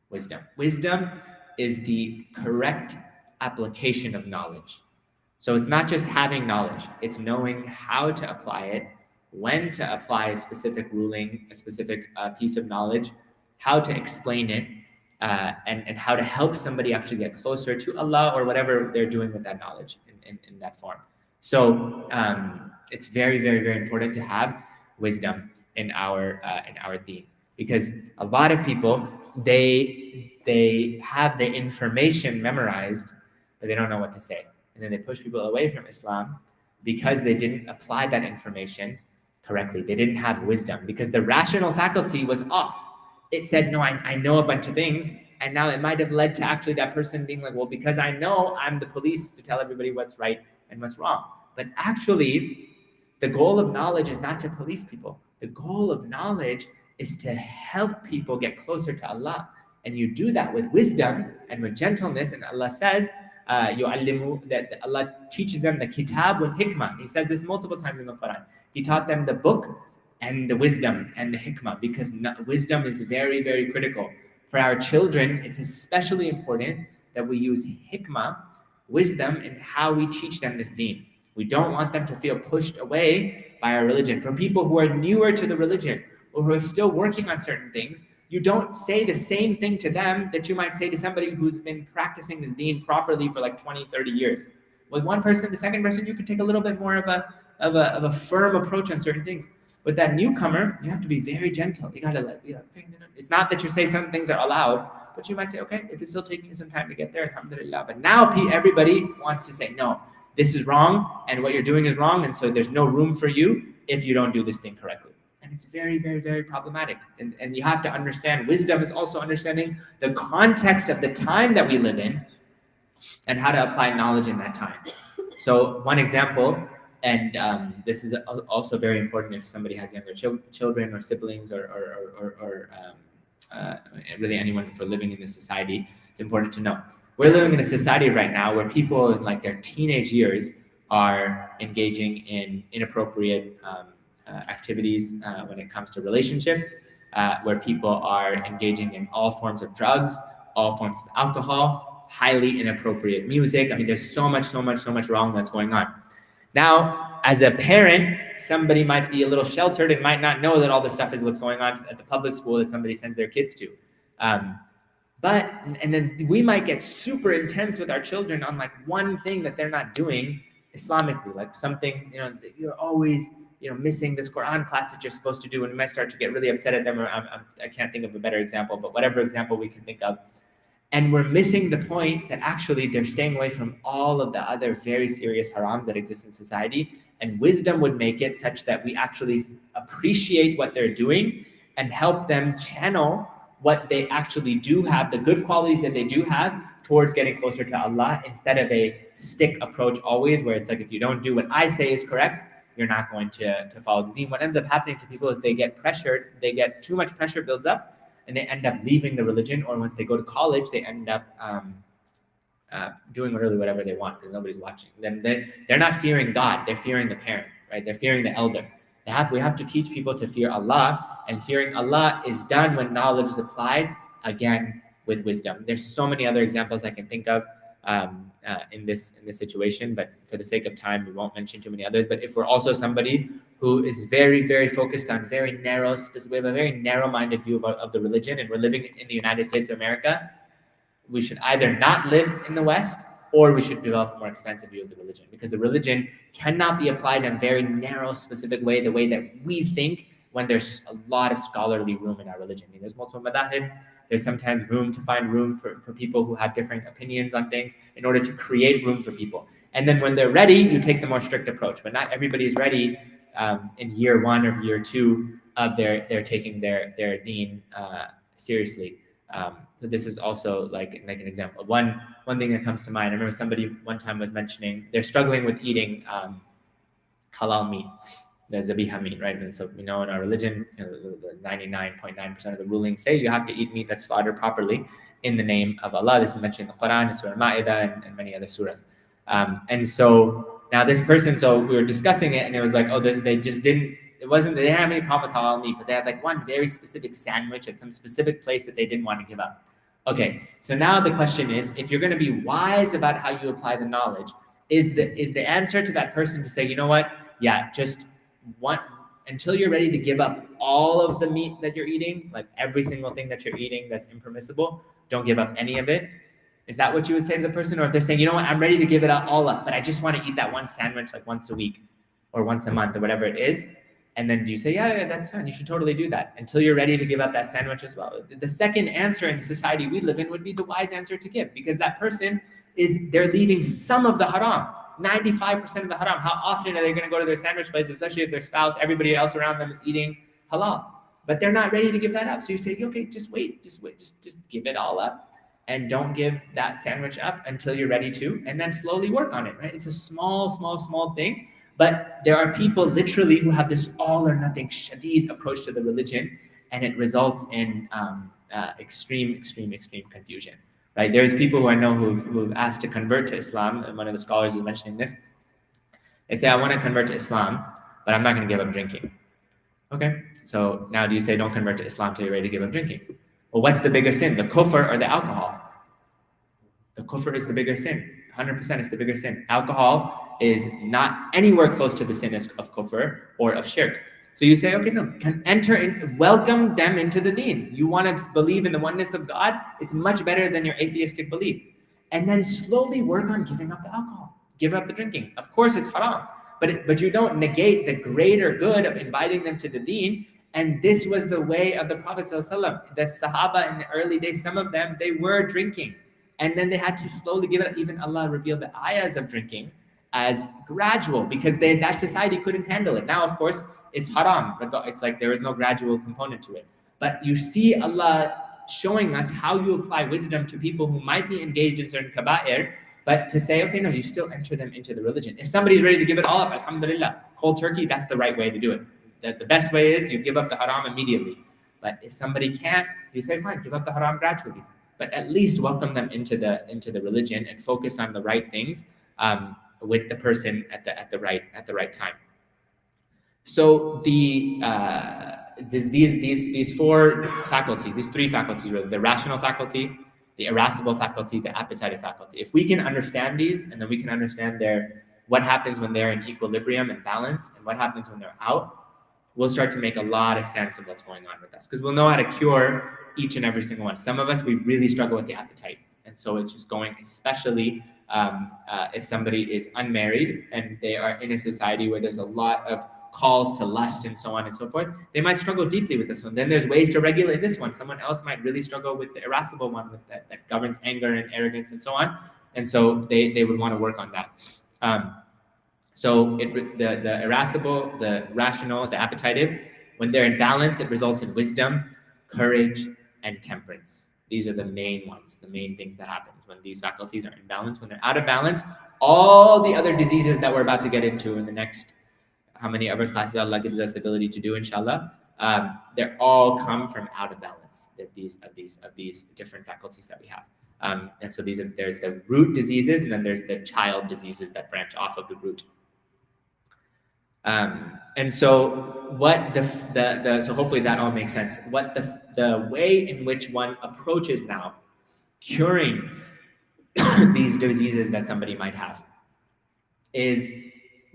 Wisdom is the correct application of knowledge. So it's not just having knowledge, it's knowing how to apply it, when to apply a specific ruling, a specific piece of knowledge, how to explain it, and how to help somebody actually get closer to Allah or whatever they're doing with that knowledge in that form. So it's very, very, very important to have wisdom in our deen, because a lot of people, they have the information memorized, but they don't know what to say. And then they push people away from Islam because they didn't apply that information correctly. They didn't have wisdom because the rational faculty was off. It said, no, I know a bunch of things. And now it might have led to actually that person being like, well, because I know, I'm the police to tell everybody what's right and what's wrong. But actually, the goal of knowledge is not to police people. The goal of knowledge is to help people get closer to Allah. And you do that with wisdom and with gentleness. And Allah says, that Allah teaches them the kitab wal hikmah. He says this multiple times in the Quran. He taught them the book and the wisdom and the hikmah, because wisdom is very, very critical. For our children, it's especially important that we use hikmah, wisdom, in how we teach them this deen. We don't want them to feel pushed away by our religion. For people who are newer to the religion or who are still working on certain things, you don't say the same thing to them that you might say to somebody who's been practicing this deen properly for like 20, 30 years. With one person, the second person, you could take a little bit more of a firm approach on certain things. With that newcomer, you have to be very gentle. You gotta be like, okay, no. It's not that you say some things are allowed, but you might say, okay, it is still taking you some time to get there, alhamdulillah. But now everybody wants to say, no, this is wrong, and what you're doing is wrong, and so there's no room for you if you don't do this thing correctly. And it's very, very, very problematic. And you have to understand, wisdom is also understanding the context of the time that we live in and how to apply knowledge in that time. So one example, and this is also very important if somebody has younger children or siblings or really anyone for living in this society, it's important to know. We're living in a society right now where people in like their teenage years are engaging in inappropriate activities when it comes to relationships, where people are engaging in all forms of drugs, all forms of alcohol, highly inappropriate music. I mean, there's so much wrong that's going on. Now, as a parent, somebody might be a little sheltered and might not know that all this stuff is what's going on at the public school that somebody sends their kids to. And then we might get super intense with our children on like one thing that they're not doing Islamically, like something, you're always, missing this Quran class that you're supposed to do, and we might start to get really upset at them, or I can't think of a better example, but whatever example we can think of. And we're missing the point that actually they're staying away from all of the other very serious harams that exist in society. And wisdom would make it such that we actually appreciate what they're doing and help them channel what they actually do have, the good qualities that they do have, towards getting closer to Allah, instead of a stick approach always, where it's like, if you don't do what I say is correct, you're not going to follow the deen. What ends up happening to people is they get pressured, they get too much pressure builds up, and they end up leaving the religion, or once they go to college, they end up doing really whatever they want because nobody's watching. Then they're not fearing God, they're fearing the parent, right? They're fearing the elder. We have to teach people to fear Allah, and fearing Allah is done when knowledge is applied, again, with wisdom. There's so many other examples I can think of in this situation, but for the sake of time, we won't mention too many others. But if we're also somebody who is very, very focused on very narrow, we have a very narrow-minded view of the religion, and we're living in the United States of America, we should either not live in the West, or we should develop a more expansive view of the religion, because the religion cannot be applied in a very narrow, specific way, the way that we think, when there's a lot of scholarly room in our religion. I mean, there's multiple madahib. There's sometimes find room for people who have different opinions on things in order to create room for people. And then when they're ready, you take the more strict approach. But not everybody is ready in year one or year two of their taking their deen seriously. So this is also like an example. One thing that comes to mind, I remember somebody one time was mentioning they're struggling with eating halal meat. The zabiha meat, right? And so we know in our religion, the 99.9% of the rulings say you have to eat meat that's slaughtered properly in the name of Allah. This is mentioned in the Quran, in Surah Al-Ma'idah, and many other surahs. And so now this person, so we were discussing it, and it was like, they just didn't, they didn't have any problem with halal meat, but they had like one very specific sandwich at some specific place that they didn't want to give up. Okay, so now the question is, if you're going to be wise about how you apply the knowledge, is the answer to that person to say, you know what? Yeah, just until you're ready to give up all of the meat that you're eating, like every single thing that you're eating that's impermissible, don't give up any of it. Is that what you would say to the person? Or if they're saying, you know what, I'm ready to give it all up, but I just want to eat that one sandwich like once a week or once a month or whatever it is, and then do you say, yeah, that's fine, you should totally do that until you're ready to give up that sandwich as well? The second answer in the society we live in would be the wise answer to give, because that person they're leaving some of the haram. 95% of the haram. How often are they going to go to their sandwich place, especially if their spouse, everybody else around them is eating halal, but they're not ready to give that up? So you say, okay, just wait, just give it all up, and don't give that sandwich up until you're ready to, and then slowly work on it, right? It's a small thing, but there are people literally who have this all or nothing shadid approach to the religion, and it results in extreme confusion. Right? There's people who I know who've asked to convert to Islam, and one of the scholars is mentioning this. They say, I want to convert to Islam, but I'm not going to give up drinking. Okay, so now do you say don't convert to Islam till you're ready to give up drinking? Well, what's the bigger sin, the kufr or the alcohol? The kufr is the bigger sin. 100% is the bigger sin. Alcohol is not anywhere close to the sin of kufr or of shirk. So you say, okay, no, welcome them into the deen. You want to believe in the oneness of God? It's much better than your atheistic belief. And then slowly work on giving up the alcohol, give up the drinking. Of course, it's haram, but you don't negate the greater good of inviting them to the deen. And this was the way of the Prophet ﷺ. The Sahaba in the early days, some of them, they were drinking. And then they had to slowly give it. Even Allah revealed the ayahs of drinking as gradual, because that society couldn't handle it. Now, of course, it's haram. It's like there is no gradual component to it. But you see Allah showing us how you apply wisdom to people who might be engaged in certain kaba'ir, but to say, okay, no, you still enter them into the religion. If somebody's ready to give it all up, alhamdulillah, cold turkey, that's the right way to do it. The best way is you give up the haram immediately. But if somebody can't, you say, fine, give up the haram gradually. But at least welcome them into the religion and focus on the right things with the person at the right time. So these four faculties, these three faculties, really, the rational faculty, the irascible faculty, the appetitive faculty. If we can understand these, and then we can understand what happens when they're in equilibrium and balance, and what happens when they're out, we'll start to make a lot of sense of what's going on with us, because we'll know how to cure each and every single one. Some of us, we really struggle with the appetite, and so it's just going, especially if somebody is unmarried and they are in a society where there's a lot of calls to lust and so on and so forth, they might struggle deeply with this one. Then there's ways to regulate this one. Someone else might really struggle with the irascible one, with that governs anger and arrogance and so on. And so they would want to work on that. So the irascible, the rational, the appetitive, when they're in balance, it results in wisdom, courage, and temperance. These are the main ones, the main things that happens when these faculties are in balance. When they're out of balance, all the other diseases that we're about to get into in the next, how many other classes Allah gives us the ability to do, inshallah, they all come from out of balance of these different faculties that we have. And so there's the root diseases, and then there's the child diseases that branch off of the root. And so what so hopefully that all makes sense. What the way in which one approaches now curing these diseases that somebody might have is,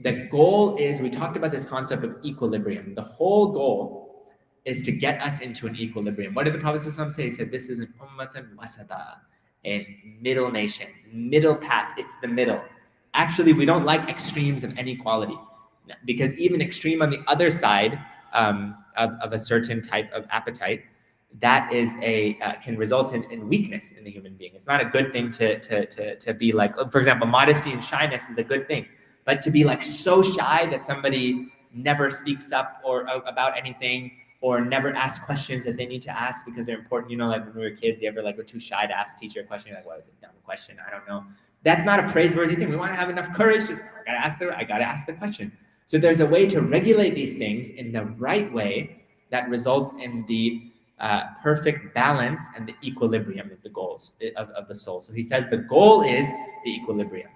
the goal is, we talked about this concept of equilibrium. The whole goal is to get us into an equilibrium. What did the Prophet ﷺ say? He said, this is an ummatan wasata, a middle nation, middle path. It's the middle. Actually, we don't like extremes of any quality, because even extreme on the other side of a certain type of appetite, that is can result in weakness in the human being. It's not a good thing to be like, for example, modesty and shyness is a good thing, but to be like so shy that somebody never speaks up or about anything, or never asks questions that they need to ask because they're important. You know, like when we were kids, you ever were too shy to ask a teacher a question. You're like, what is a dumb question? I don't know. That's not a praiseworthy thing. We want to have enough courage. Just I gotta ask the question. So there's a way to regulate these things in the right way that results in the perfect balance and the equilibrium of the goals of the soul. So he says the goal is the equilibrium.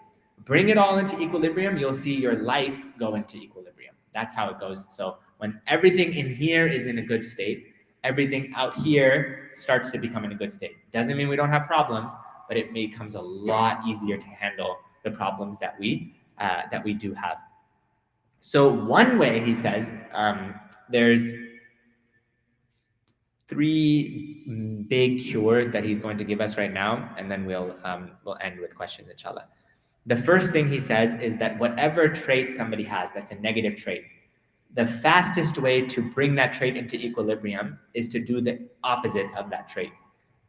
Bring it all into equilibrium, you'll see your life go into equilibrium. That's how it goes. So when everything in here is in a good state, everything out here starts to become in a good state. Doesn't mean we don't have problems, but it becomes a lot easier to handle the problems that we do have. So one way, he says, there's 3 big cures that he's going to give us right now, and then we'll end with questions, inshallah. The first thing he says is that whatever trait somebody has that's a negative trait, the fastest way to bring that trait into equilibrium is to do the opposite of that trait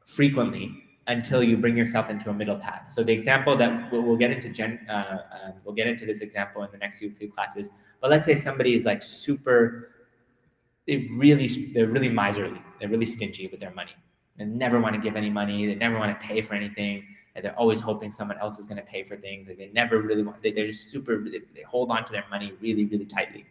frequently until you bring yourself into a middle path. So the example that we'll get into we'll get into this example in the next few classes. But let's say somebody is like they're really miserly. They're really stingy with their money. They never want to give any money. They never want to pay for anything. And they're always hoping someone else is going to pay for things. Like they never really want. They're just they hold on to their money really, really tightly.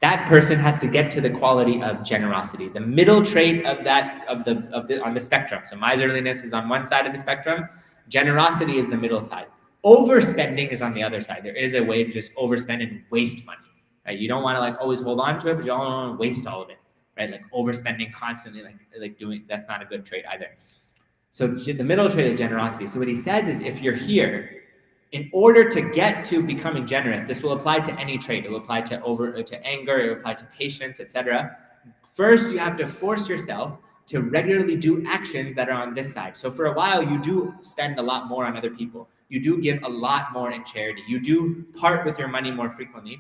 That person has to get to the quality of generosity, the middle trait of on the spectrum. So miserliness is on one side of the spectrum. Generosity is the middle side. Overspending is on the other side. There is a way to just overspend and waste money. Right? You don't want to like always hold on to it, but you don't want to waste all of it. Right? Like overspending constantly, like doing, that's not a good trait either. So the middle trait is generosity. So what he says is, if you're here, in order to get to becoming generous, this will apply to any trait. It will apply to anger, it will apply to patience, etc. First, you have to force yourself to regularly do actions that are on this side. So for a while, you do spend a lot more on other people. You do give a lot more in charity. You do part with your money more frequently.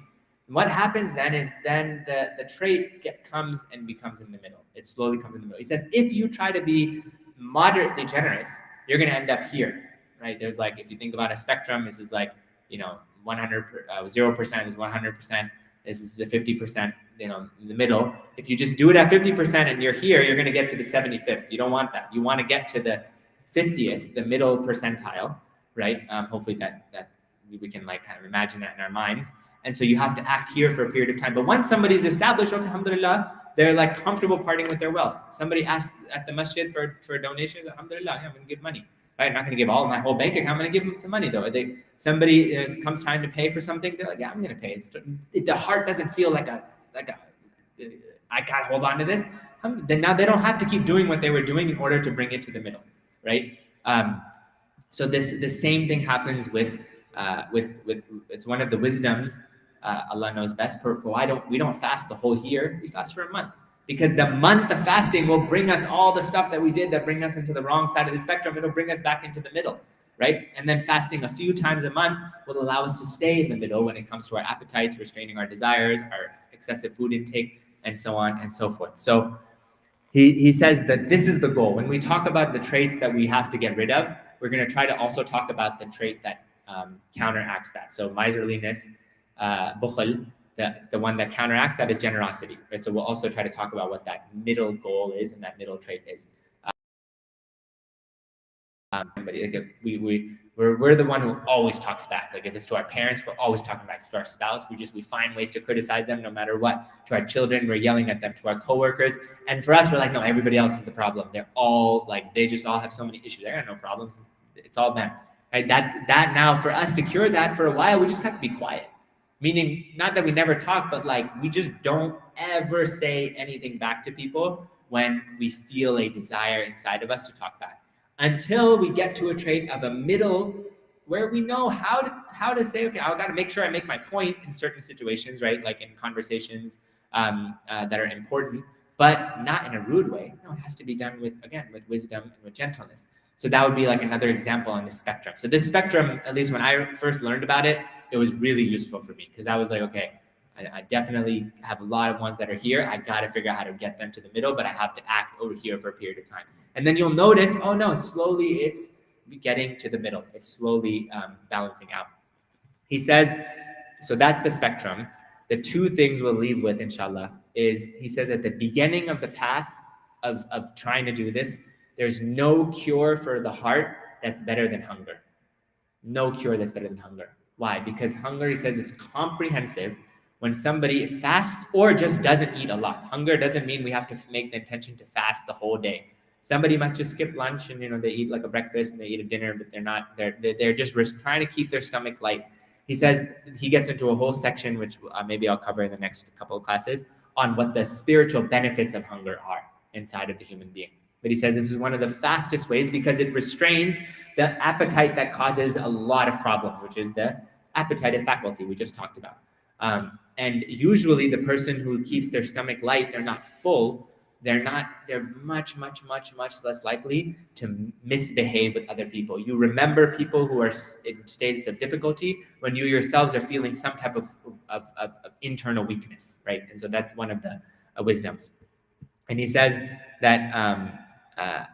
What happens then is the trait comes and becomes in the middle. It slowly comes in the middle. He says, if you try to be moderately generous, you're going to end up here, right? There's like, if you think about a spectrum, this is like, 0% is 100%. This is the 50%, in the middle. If you just do it at 50% and you're here, you're going to get to the 75th. You don't want that. You want to get to the 50th, the middle percentile, right? Hopefully that we can like kind of imagine that in our minds. And so you have to act here for a period of time. But once somebody's established, alhamdulillah, they're like comfortable parting with their wealth. Somebody asks at the masjid for donations, alhamdulillah, yeah, I'm going to give money. Right? I'm not going to give all my whole bank account. I'm going to give them some money though. Somebody comes time to pay for something, they're like, yeah, I'm going to pay. The heart doesn't feel like a I gotta hold on to this. Then now they don't have to keep doing what they were doing in order to bring it to the middle, right? So the same thing happens with it's one of the wisdoms. Allah knows best. For why we don't fast the whole year? We fast for a month, because the month of fasting will bring us all the stuff that we did that bring us into the wrong side of the spectrum. It'll bring us back into the middle, right? And then fasting a few times a month will allow us to stay in the middle when it comes to our appetites, restraining our desires, our excessive food intake, and so on and so forth. So he says that this is the goal. When we talk about the traits that we have to get rid of, we're going to try to also talk about the trait that counteracts that. So miserliness, bukhl, the one that counteracts that is generosity, right? So we'll also try to talk about what that middle goal is and that middle trait is. We're the one who always talks back. Like if it's to our parents, we're always talking back. To our spouse, we find ways to criticize them no matter what. To our children, we're yelling at them. To our coworkers, and for us, we're like, no, everybody else is the problem. They're all like, they just all have so many issues. They got no problems. It's all them. Right? That's that. Now for us to cure that for a while, we just have to be quiet. Meaning, not that we never talk, but like we just don't ever say anything back to people when we feel a desire inside of us to talk back. Until we get to a trait of a middle where we know how to say, okay, I got to make sure I make my point in certain situations, right? Like in conversations that are important, but not in a rude way. No, it has to be done with wisdom and with gentleness. So that would be like another example on the spectrum. So this spectrum, at least when I first learned about it, it was really useful for me, because I was like, okay, I definitely have a lot of ones that are here. I got to figure out how to get them to the middle, but I have to act over here for a period of time. And then you'll notice, oh no, slowly it's getting to the middle. It's slowly balancing out. He says, so that's the spectrum. The two things we'll leave with, inshallah, is he says at the beginning of the path of trying to do this, there's no cure for the heart that's better than hunger. No cure that's better than hunger. Why? Because hunger, he says, is comprehensive. When somebody fasts or just doesn't eat a lot. Hunger doesn't mean we have to make the intention to fast the whole day. Somebody might just skip lunch and they eat like a breakfast and they eat a dinner, but they're just trying to keep their stomach light. He says he gets into a whole section, which maybe I'll cover in the next couple of classes, on what the spiritual benefits of hunger are inside of the human being. But he says this is one of the fastest ways because it restrains the appetite that causes a lot of problems, which is the appetitive faculty we just talked about. And usually the person who keeps their stomach light, they're not full, they're much less likely to misbehave with other people. You remember people who are in states of difficulty when you yourselves are feeling some type of internal weakness, right? And so that's one of the wisdoms. And he says that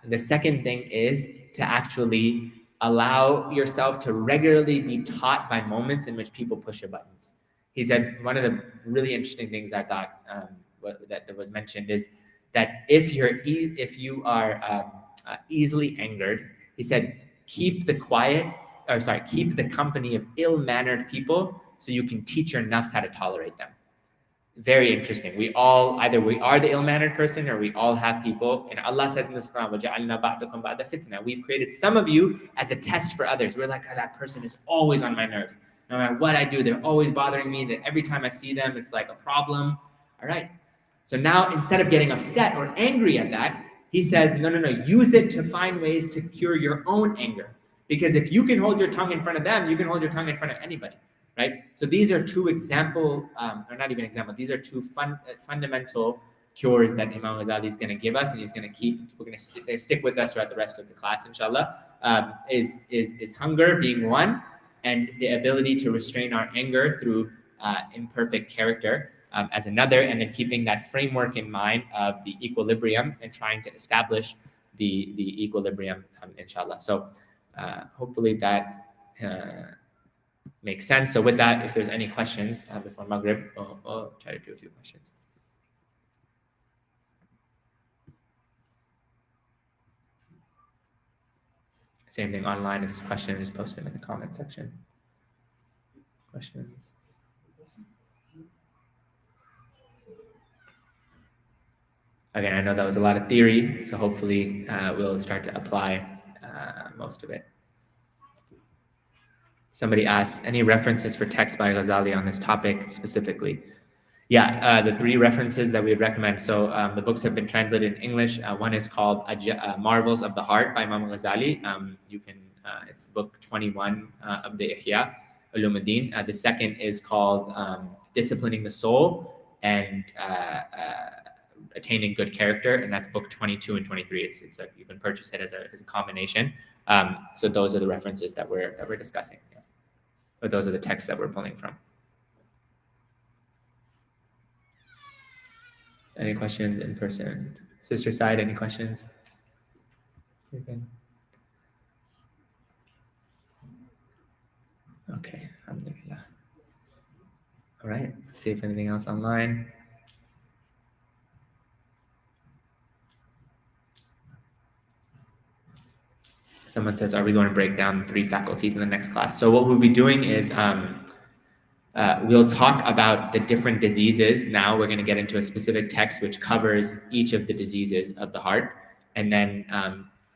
the second thing is to actually allow yourself to regularly be taught by moments in which people push your buttons. He said one of the really interesting things I thought that was mentioned is that if you are easily angered, he said, keep the company of ill-mannered people so you can teach your nafs how to tolerate them. Very interesting. Either we are the ill-mannered person or we all have people. And Allah says in this Quran, وَجَعَلْنَا بَعْضَكُمْ بَعْضَ فِتْنَةً. We've created some of you as a test for others. We're like, oh, that person is always on my nerves. No matter what I do, they're always bothering me. That every time I see them, it's like a problem. All right. So now instead of getting upset or angry at that, he says, no, use it to find ways to cure your own anger. Because if you can hold your tongue in front of them, you can hold your tongue in front of anybody. Right? So these are two or not even example, these are two fundamental cures that Imam Ghazali is going to give us, and he's going to we're going to stick with us throughout the rest of the class, inshallah, is hunger being one, and the ability to restrain our anger through imperfect character as another, and then keeping that framework in mind of the equilibrium and trying to establish the equilibrium, inshallah. So hopefully that makes sense. So with that, if there's any questions before Maghrib, I'll try to do a few questions. Same thing online. If there's questions, just post them in the comment section. Questions? Again, I know that was a lot of theory, so hopefully we'll start to apply most of it. Somebody asked, any references for text by Ghazali on this topic specifically? Yeah, the three references that we would recommend. So the books have been translated in English. One is called Marvels of the Heart by Imam Ghazali. You can, it's book 21 of the Ihya Ulumuddin. The second is called Disciplining the Soul and Attaining Good Character, and that's book 22 and 23. It's you can purchase it as a combination. So those are the references that we're discussing. Yeah. But those are the texts that we're pulling from. Any questions in person? Sister side, any questions? Anything? Okay, alhamdulillah. All right, let's see if anything else online. Someone says, are we going to break down 3 faculties in the next class? So what we'll be doing is we'll talk about the different diseases. Now we're going to get into a specific text which covers each of the diseases of the heart. And then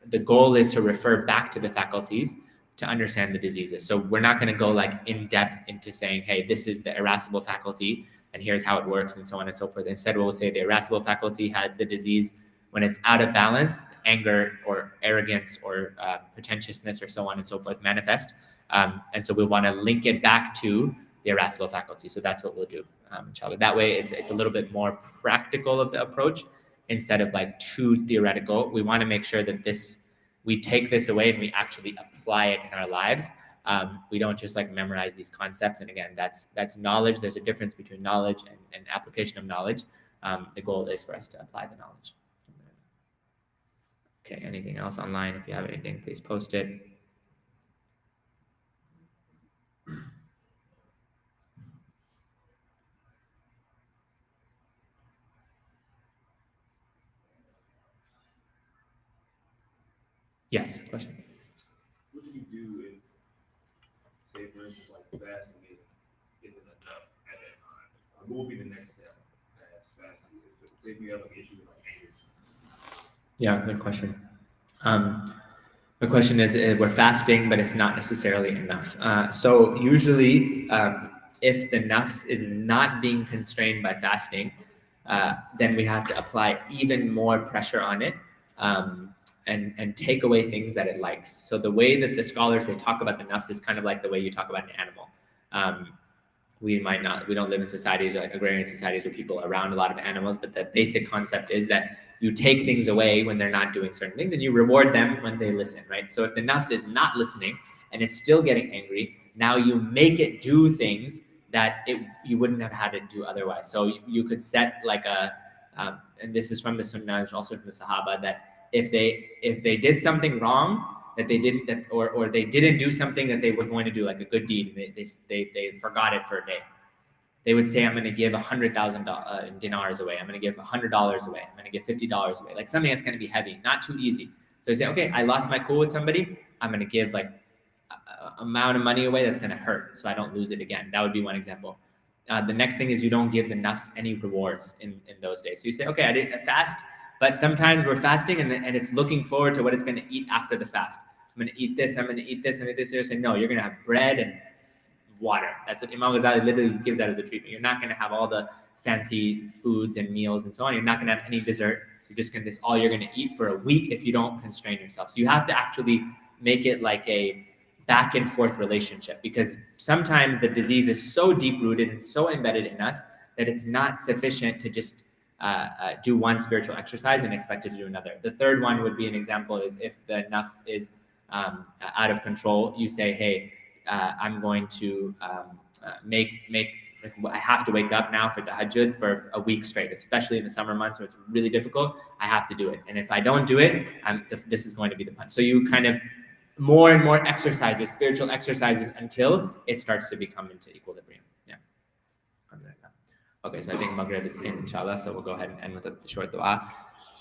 the goal is to refer back to the faculties to understand the diseases. So we're not going to go like in depth into saying, hey, this is the irascible faculty and here's how it works and so on and so forth. Instead, we'll say the irascible faculty has the disease when it's out of balance, anger or arrogance or pretentiousness or so on and so forth manifest. And so we want to link it back to the irascible faculty. So that's what we'll do, inshallah. That way it's a little bit more practical of the approach instead of like too theoretical. We want to make sure that we take this away and we actually apply it in our lives. We don't just like memorize these concepts. And again, that's knowledge. There's a difference between knowledge and application of knowledge. The goal is for us to apply the knowledge. Okay, anything else online? If you have anything, please post it. Yes, question. What do you do if, say, for instance, like fasting isn't enough at that time? What will be the next step as fasting? Say if you have an issue with like anger. Yeah, good question. The question is, we're fasting, but it's not necessarily enough. So usually, if the nafs is not being constrained by fasting, then we have to apply even more pressure on it. And take away things that it likes. So the way that the scholars, they talk about the nafs is kind of like the way you talk about an animal. We don't live in societies like agrarian societies where people are around a lot of animals, but the basic concept is that you take things away when they're not doing certain things and you reward them when they listen, right? So if the nafs is not listening and it's still getting angry, now you make it do things that you wouldn't have had it do otherwise. So you could set like and this is from the Sunnah, it's also from the Sahaba, that if they did something wrong that they didn't, or they didn't do something that they were going to do, like a good deed, they forgot it for a day, they would say, I'm going to give 100,000 dinars away. I'm going to give $100 away. I'm going to give $50 away. Like something that's going to be heavy, not too easy. So you say, okay, I lost my cool with somebody. I'm going to give like a amount of money away that's going to hurt, so I don't lose it again. That would be one example. The next thing is you don't give the nafs any rewards in those days. So you say, okay, I didn't fast. But sometimes we're fasting and it's looking forward to what it's going to eat after the fast. I'm going to eat this, I'm going to eat this, I'm going to eat this. You're saying, no, you're going to have bread and water. That's what Imam Ghazali literally gives that as a treatment. You're not going to have all the fancy foods and meals and so on. You're not going to have any dessert. You're just going to, this all you're going to eat for a week if you don't constrain yourself. So you have to actually make it like a back and forth relationship, because sometimes the disease is so deep rooted and so embedded in us that it's not sufficient to just do one spiritual exercise and expect it to do another. The third one would be an example is if the nafs is out of control, you say, hey, I'm going to make Like, I have to wake up now for the tahajjud for a week straight, especially in the summer months where it's really difficult. I have to do it. And if I don't do it, this is going to be the punch. So you kind of more and more exercises, spiritual exercises, until it starts to become into equilibrium. Yeah. Okay, so I think Maghrib is in, inshallah. So we'll go ahead and end with a short dua.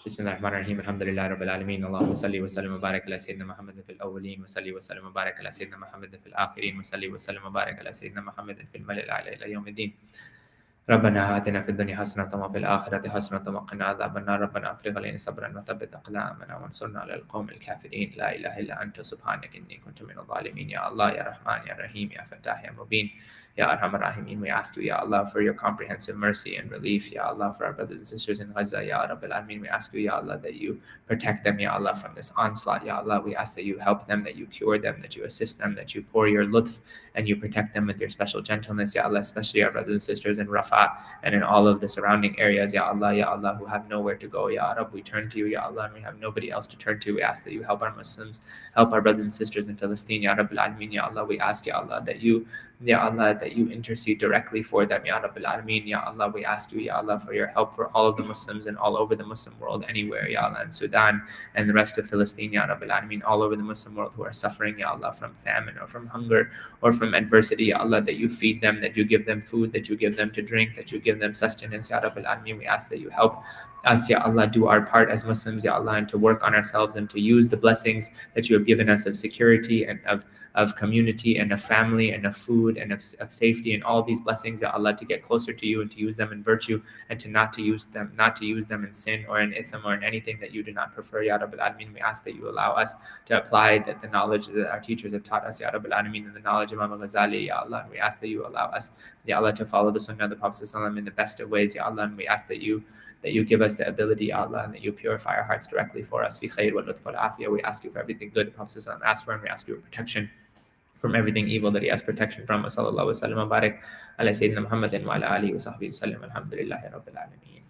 بسم الله الرحمن الرحيم الحمد لله رب العالمين اللهم صل وسلم وبارك على سيدنا محمد في الأولين وصلي وسلم وبارك على سيدنا محمد في الآخرين وصلي وسلم وبارك على سيدنا محمد في الملأ الأعلى إلى يوم الدين ربنا آتنا في الدنيا حسنة وفي الآخرة حسنة وقنا عذاب النار ربنا أفرغ علينا صبرا وثبت أقدامنا وانصرنا على القوم الكافرين لا إله إلا أنت سبحانك إني كنت من الظالمين يا الله يا رحمن يا رحيم يا فتاح يا مبين Ya Arhamar Rahimin, we ask you, Ya Allah, for your comprehensive mercy and relief, Ya Allah, for our brothers and sisters in Gaza, Ya Rabbil Alamin, we ask you, Ya Allah, that you protect them, Ya Allah, from this onslaught, Ya Allah, we ask that you help them, that you cure them, that you assist them, that you pour your lutf, and you protect them with your special gentleness, Ya Allah, especially our brothers and sisters in Rafah, and in all of the surrounding areas, Ya Allah, who have nowhere to go, Ya Rab, we turn to you, Ya Allah, and we have nobody else to turn to, we ask that you help our Muslims, help our brothers and sisters in Palestine, Ya Rabbil Alamin, Ya Allah, we ask, Ya Allah, that you intercede directly for them, Ya Rabbil Alameen. Ya Allah, we ask you, Ya Allah, for your help for all of the Muslims and all over the Muslim world, anywhere, Ya Allah, in Sudan and the rest of Palestine, Ya Rabbil Alameen, all over the Muslim world who are suffering, Ya Allah, from famine or from hunger or from adversity, Ya Allah, that you feed them, that you give them food, that you give them to drink, that you give them sustenance, Ya Rabbil Alameen. We ask that you help us, Ya Allah, do our part as Muslims, Ya Allah, and to work on ourselves and to use the blessings that you have given us of security and of community and of family and of food and of safety and all these blessings, Ya Allah, to get closer to you and to use them in virtue and to not to use them in sin or in itham or in anything that you do not prefer, Ya Rabbil Alameen. We ask that you allow us to apply the knowledge that our teachers have taught us, Ya Rabbil Alameen, and the knowledge of Imam Ghazali, Ya Allah. And we ask that you allow us, Ya Allah, to follow the sunnah of the Prophet ﷺ in the best of ways, Ya Allah. And we ask that you give us the ability, Ya Allah, and that you purify our hearts directly for us. Fi khair wa lutf wal afiyah. We ask you for everything good the Prophet ﷺ asked for, and we ask you for protection from everything evil that he has protection from. Sallallahu alaihi wa sallam wa barak ala Sayyidina Muhammadin wa ala alihi wa sahbihi wa sallam. Alhamdulillahi Rabbil Alameen.